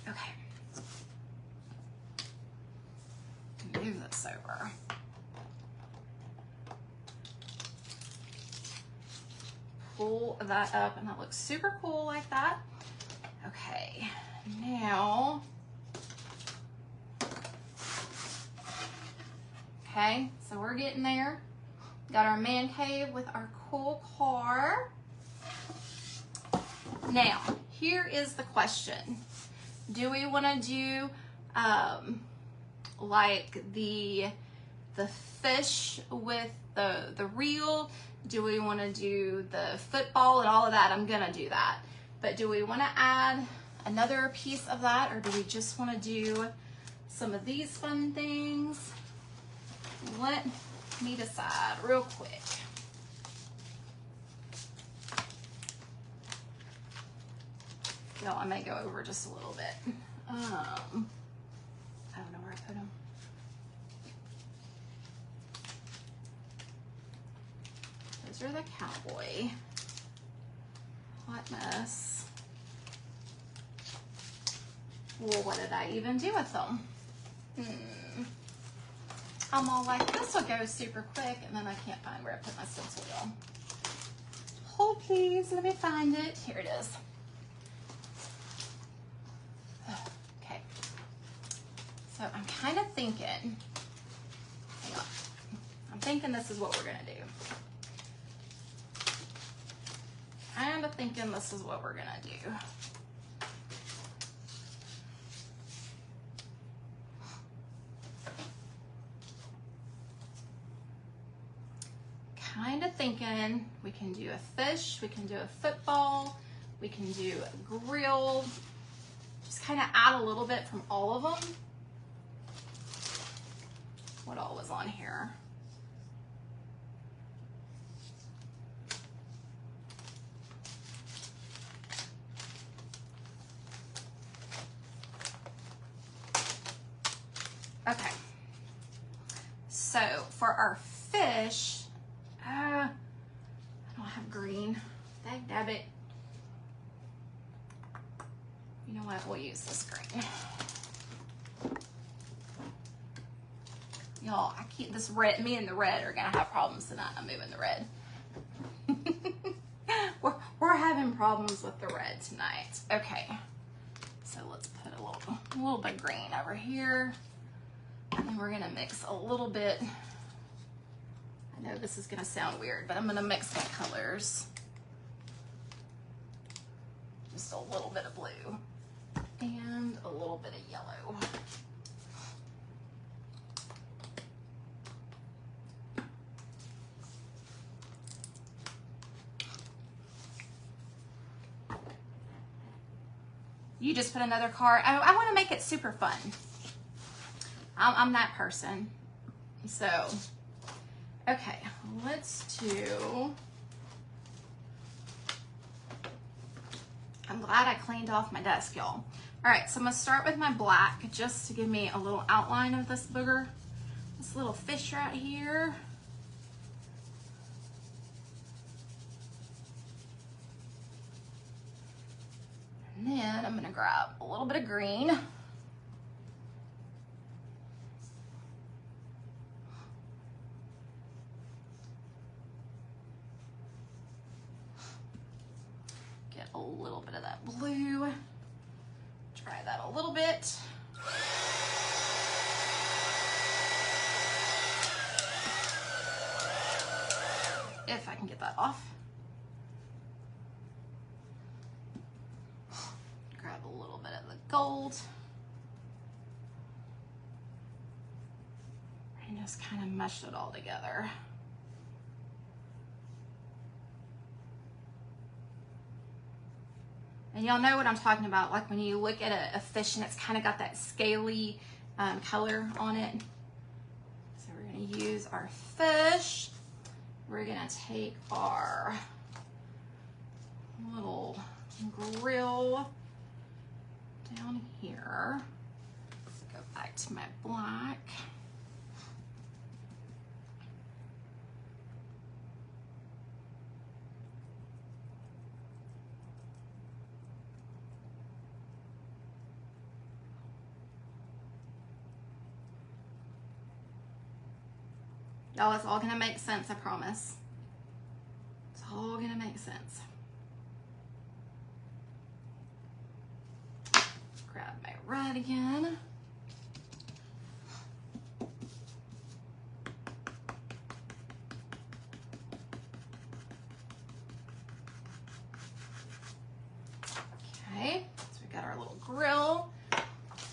Okay. Move this over. Pull that up and that looks super cool like that. Okay, now, okay, so we're getting there. Got our man cave with our cool car. Now, here is the question. Do we want to do like the fish with the reel? Do we want to do the football and all of that? I'm gonna do that. But do we want to add another piece of that, or do we just want to do some of these fun things? Let me decide real quick. Y'all, I may go over just a little bit. I don't know where I put them. Those are the cowboy. Hot mess. Well, what did I even do with them? I'm all like, this will go super quick, and then I can't find where I put my stencil wheel. Hold please, let me find it. Here it is. Okay. So I'm kind of thinking, hang on. I'm thinking this is what we're gonna do. Kind of thinking this is what we're gonna do. Kind of thinking we can do a fish, we can do a football, we can do a grill. Just kind of add a little bit from all of them. What all was on here? Okay. So for our fish, I don't have green. Dagnabbit. You know what? We'll use this green. Y'all, I keep this red. Me and the red are gonna have problems tonight. I'm moving the red. we're having problems with the red tonight. Okay. So let's put a little bit of green over here, and we're gonna mix a little bit. I know this is gonna sound weird, but I'm gonna mix my colors. Just a little bit of blue and a little bit of yellow. You just put another card. I want to make it super fun. I'm that person. So, okay, let's do. I'm glad I cleaned off my desk, y'all. All right, so I'm gonna start with my black just to give me a little outline of this booger. This little fish right here. And then I'm gonna grab a little bit of green. Get a little bit of that blue. Try that a little bit. If I can get that off. Grab a little bit of the gold. And just kind of mush it all together. And y'all know what I'm talking about, like when you look at a fish and it's kind of got that scaly color on it. So we're gonna use our fish. We're gonna take our little grill down here. Let's go back to my black. Y'all, it's all gonna make sense, I promise. It's all gonna make sense. Grab my red again. Okay, so we got our little grill. And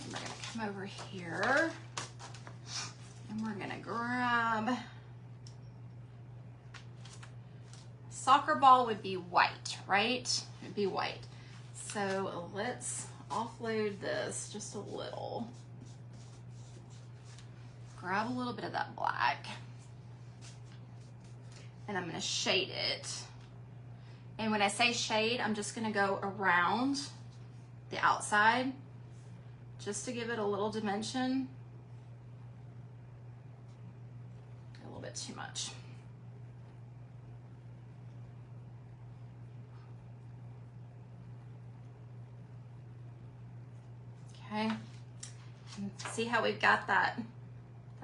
we're gonna come over here and we're gonna grab. Soccer ball would be white, right? It'd be white. So let's offload this just a little. Grab a little bit of that black. And I'm gonna shade it. And when I say shade, I'm just gonna go around the outside just to give it a little dimension. A little bit too much. Okay, See how we've got that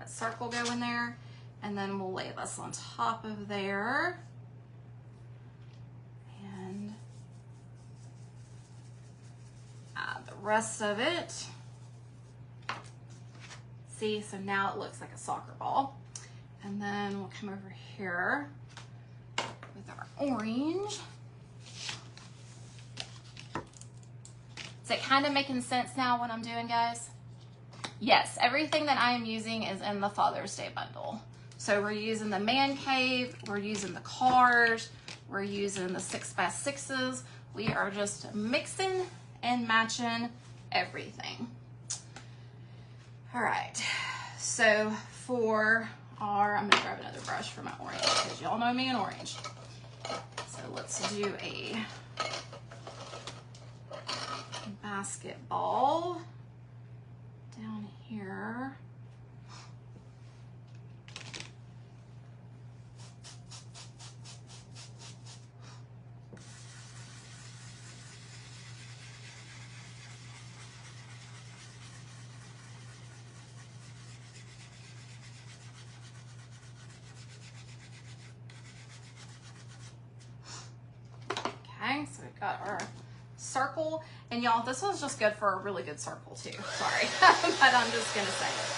circle going there? And then we'll lay this on top of there. And add the rest of it. See, so now it looks like a soccer ball. And then we'll come over here with our orange. Is it kind of making sense now what I'm doing, guys? Yes, everything that I am using is in the Father's Day bundle. So we're using the man cave, we're using the cars, we're using the 6x6s. We are just mixing and matching everything. All right, so for our, I'm gonna grab another brush for my orange because y'all know me in orange. So let's do a basketball down here. Okay, so we've got our circle, and y'all, this was just good for a really good circle too. Sorry, but I'm just gonna say it.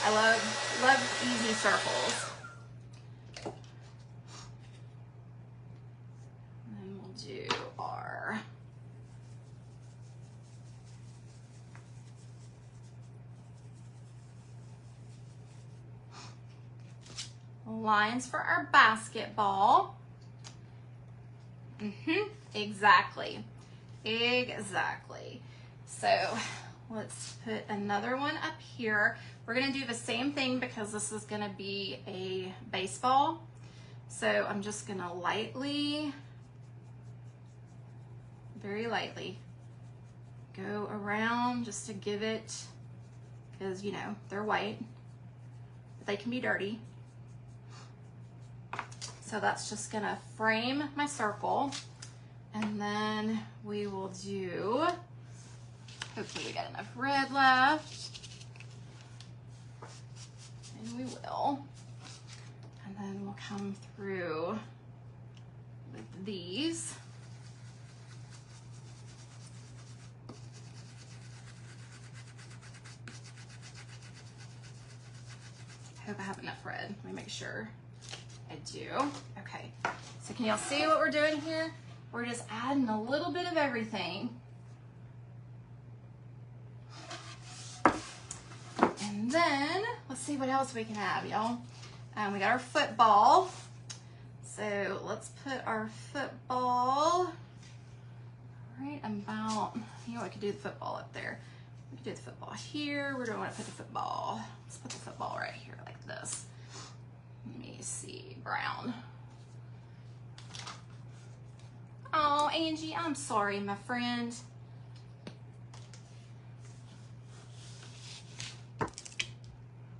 I love easy circles. And then we'll do our lines for our basketball. Exactly. So let's put another one up here. We're gonna do the same thing because this is gonna be a baseball. So I'm just gonna lightly, very lightly, go around just to give it, because you know, they're white, but they can be dirty. So that's just gonna frame my circle. And then we will do, hopefully we got enough red left. And we will. And then we'll come through with these. I hope I have enough red. Let me make sure I do. Okay, so can y'all see what we're doing here? We're just adding a little bit of everything. And then, let's see what else we can have, y'all. We got our football. So let's put our football right about, you know, we could do the football up there. We could do the football here. Where do I want to put the football? Let's put the football right here like this. Let me see, brown. Oh, Angie, I'm sorry, my friend.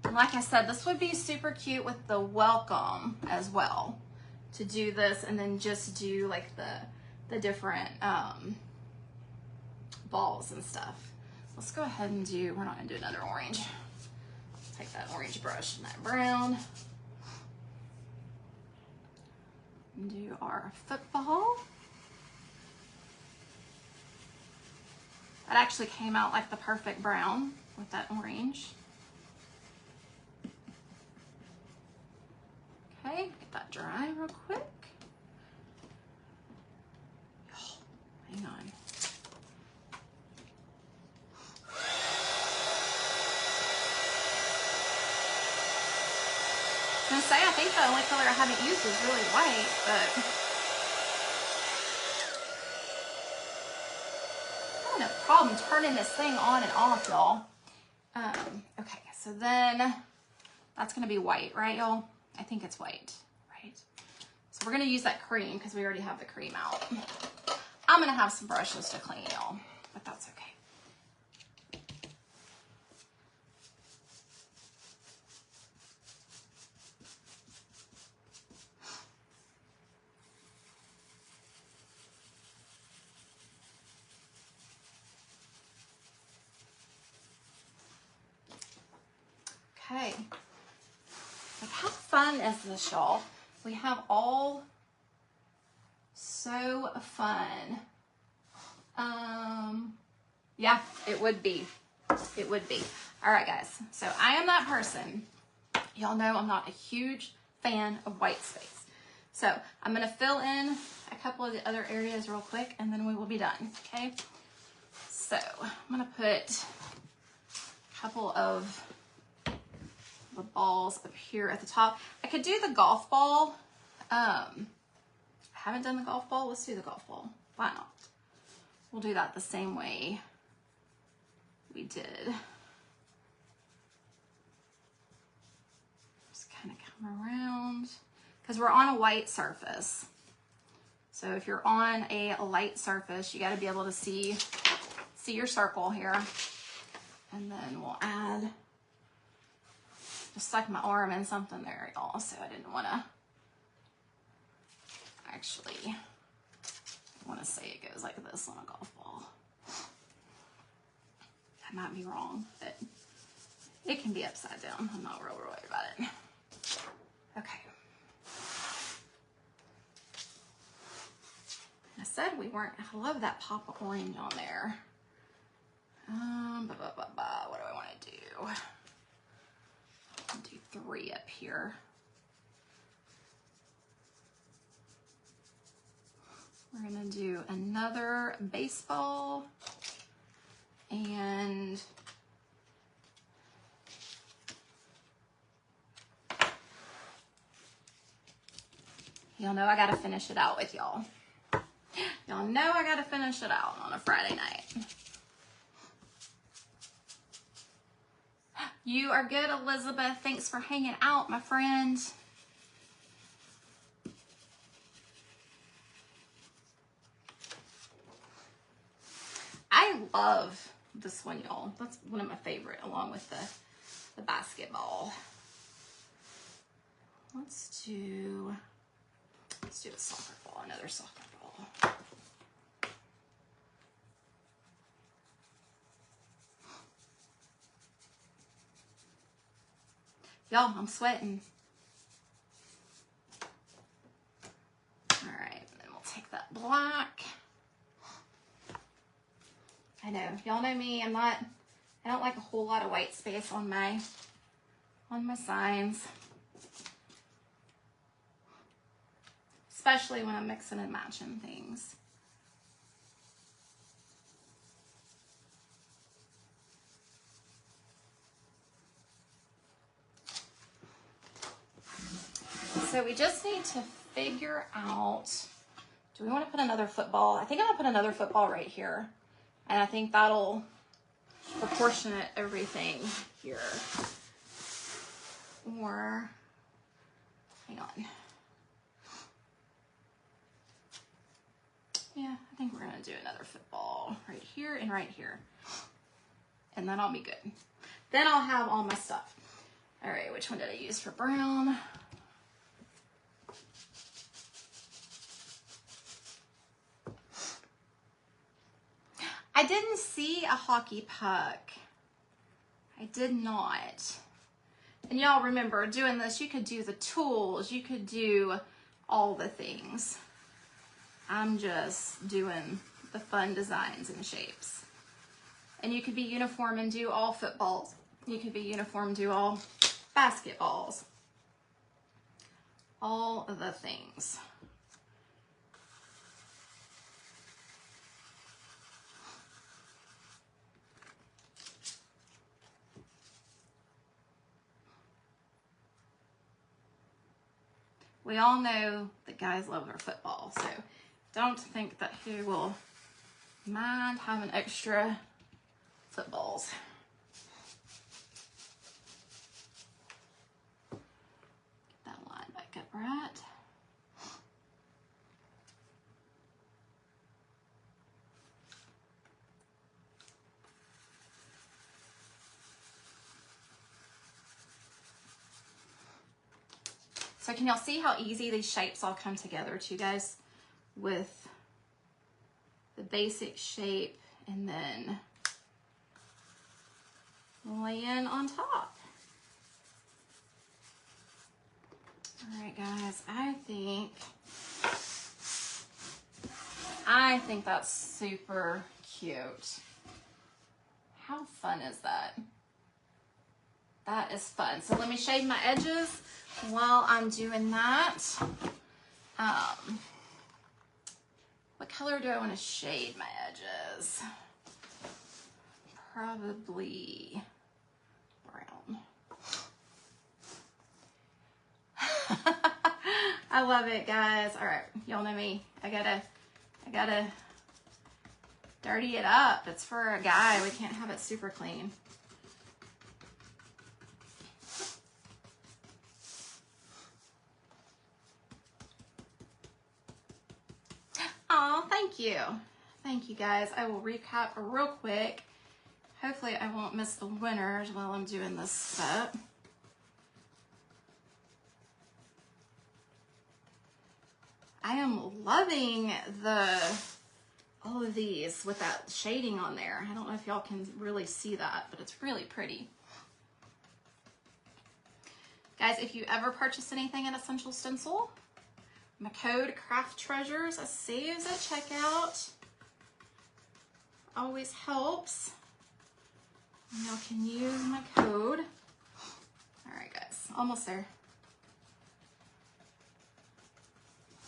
And like I said, this would be super cute with the welcome as well, to do this and then just do like the different balls and stuff. Let's go ahead and do, we're not gonna do another orange. Take that orange brush and that brown. And do our football. That actually came out like the perfect brown with that orange. Okay, get that dry real quick. Oh, hang on. I was gonna say, I think the only color I haven't used is really white, but no problem turning this thing on and off, y'all. Okay, so then that's gonna be white, right, y'all? I think it's white, right? So we're gonna use that cream because we already have the cream out. I'm gonna have some brushes to clean, y'all, but that's okay. Okay. Like, how fun is this, y'all? We have all so fun. Yeah, it would be. It would be. All right, guys. So I am that person. Y'all know I'm not a huge fan of white space. So I'm going to fill in a couple of the other areas real quick, and then we will be done, okay? So I'm going to put a couple of the balls up here at the top. I could do the golf ball. I haven't done the golf ball. Let's do the golf ball. Why not? We'll do that the same way we did. Just kind of come around because we're on a white surface. So if you're on a light surface, you got to be able to see your circle here. And then we'll add, just stuck my arm in something there, y'all, so I didn't want to actually, I want to say it goes like this on a golf ball. I might be wrong, but it can be upside down. I'm not real worried about it. Okay. I said we weren't, I love that pop of orange on there. What do I want to do? I'll do 3 up here. We're gonna do another baseball and y'all know I gotta finish it out with y'all. Y'all know I gotta finish it out on a Friday night. You are good, Elizabeth. Thanks for hanging out, my friend. I love this one, y'all. That's one of my favorite, along with the basketball. Let's do a soccer ball, another soccer ball. Y'all, I'm sweating. All right, and then we'll take that black. I know, y'all know me, I don't like a whole lot of white space on my signs. Especially when I'm mixing and matching things. So we just need to figure out, do we want to put another football? I think I'm gonna put another football right here. And I think that'll proportionate everything here. Or, hang on. Yeah, I think we're gonna do another football right here and right here. And then I'll be good. Then I'll have all my stuff. All right, which one did I use for brown? I didn't see a hockey puck. I did not. And y'all remember doing this, you could do the tools, you could do all the things. I'm just doing the fun designs and shapes. And you could be uniform and do all footballs. You could be uniform, do all basketballs. All of the things. We all know that guys love their football, so don't think that he will mind having extra footballs. Get that line back up right. So can y'all see how easy these shapes all come together too, guys? With the basic shape and then laying on top. All right, guys, I think that's super cute. How fun is that? That is fun. So let me shade my edges while I'm doing that. What color do I want to shade my edges? Probably brown. I love it, guys. All right, y'all know me. I gotta dirty it up. It's for a guy. We can't have it super clean. Oh, thank you. Thank you, guys. I will recap real quick. Hopefully I won't miss the winners while I'm doing this step. I am loving all of these with that shading on there. I don't know if y'all can really see that, but it's really pretty. Guys, if you ever purchase anything at Essential Stencil, my code CRAFTTREASURES saves at checkout. Always helps. And y'all can use my code. All right, guys, almost there.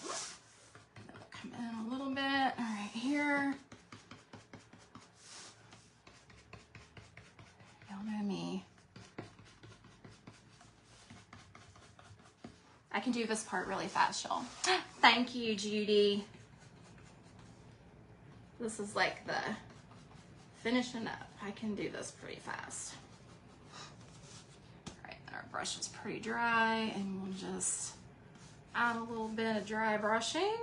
And then we'll come in a little bit. All right, here. Y'all know me. I can do this part really fast, y'all. Thank you, Judy. This is like the finishing up. I can do this pretty fast. All right, and our brush is pretty dry, and we'll just add a little bit of dry brushing.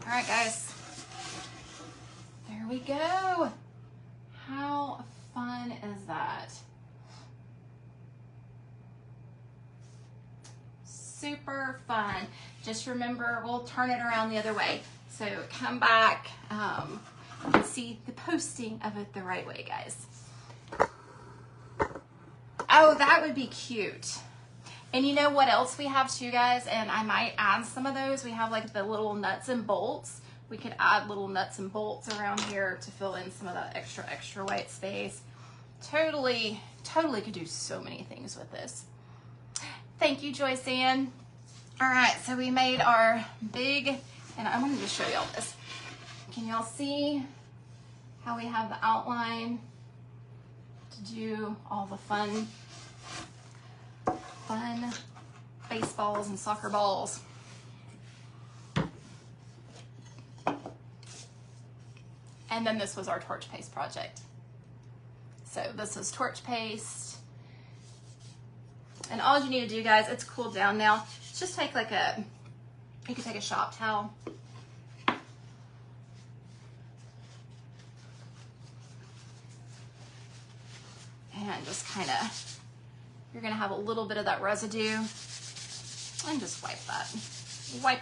All right, guys, there we go. How fun is that? Super fun. Just remember, we'll turn it around the other way. So come back and see the posting of it the right way, guys. Oh, that would be cute. And you know what else we have too, guys? And I might add some of those. We have like the little nuts and bolts. We could add little nuts and bolts around here to fill in some of that extra white space. Totally could do so many things with this. Thank you, Joyce Ann. All right, so we made our big, and I wanted to show y'all this. Can y'all see how we have the outline to do all the fun baseballs and soccer balls? And then this was our torch paste project. So this is torch paste. And all you need to do, guys, it's cooled down now. Just take like you could take a shop towel. And just kind of, you're gonna have a little bit of that residue. And just wipe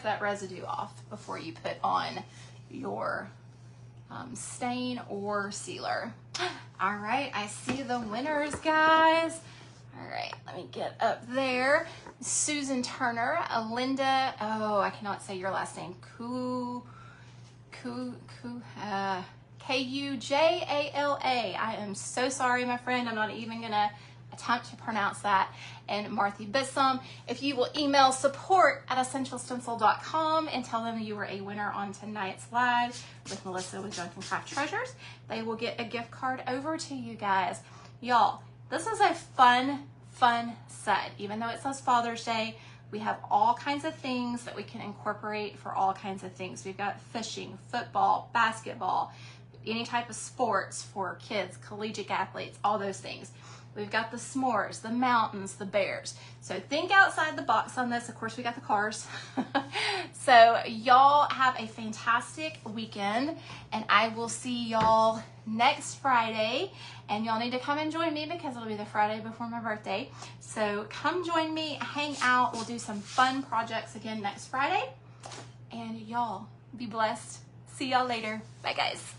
that residue off before you put on your stain or sealer. All right, I see the winners, guys. All right, let me get up there. Susan Turner, Linda, oh, I cannot say your last name. K-U-J-A-L-A. I am so sorry, my friend. I'm not even gonna attempt to pronounce that. And Marthy Bissum, if you will email support@essentialstencil.com and tell them you were a winner on tonight's live with Melissa with Junk and Craft Treasures, they will get a gift card over to you guys. Y'all, this is a fun set. Even though it says Father's Day, we have all kinds of things that we can incorporate for all kinds of things. We've got fishing, football, basketball, any type of sports for kids, collegiate athletes, all those things. We've got the s'mores, the mountains, the bears. So think outside the box on this. Of course, we got the cars. So y'all have a fantastic weekend, and I will see y'all next Friday, and y'all need to come and join me because it'll be the Friday before my birthday. So come join me, hang out. We'll do some fun projects again next Friday. And y'all be blessed. See y'all later. Bye, guys.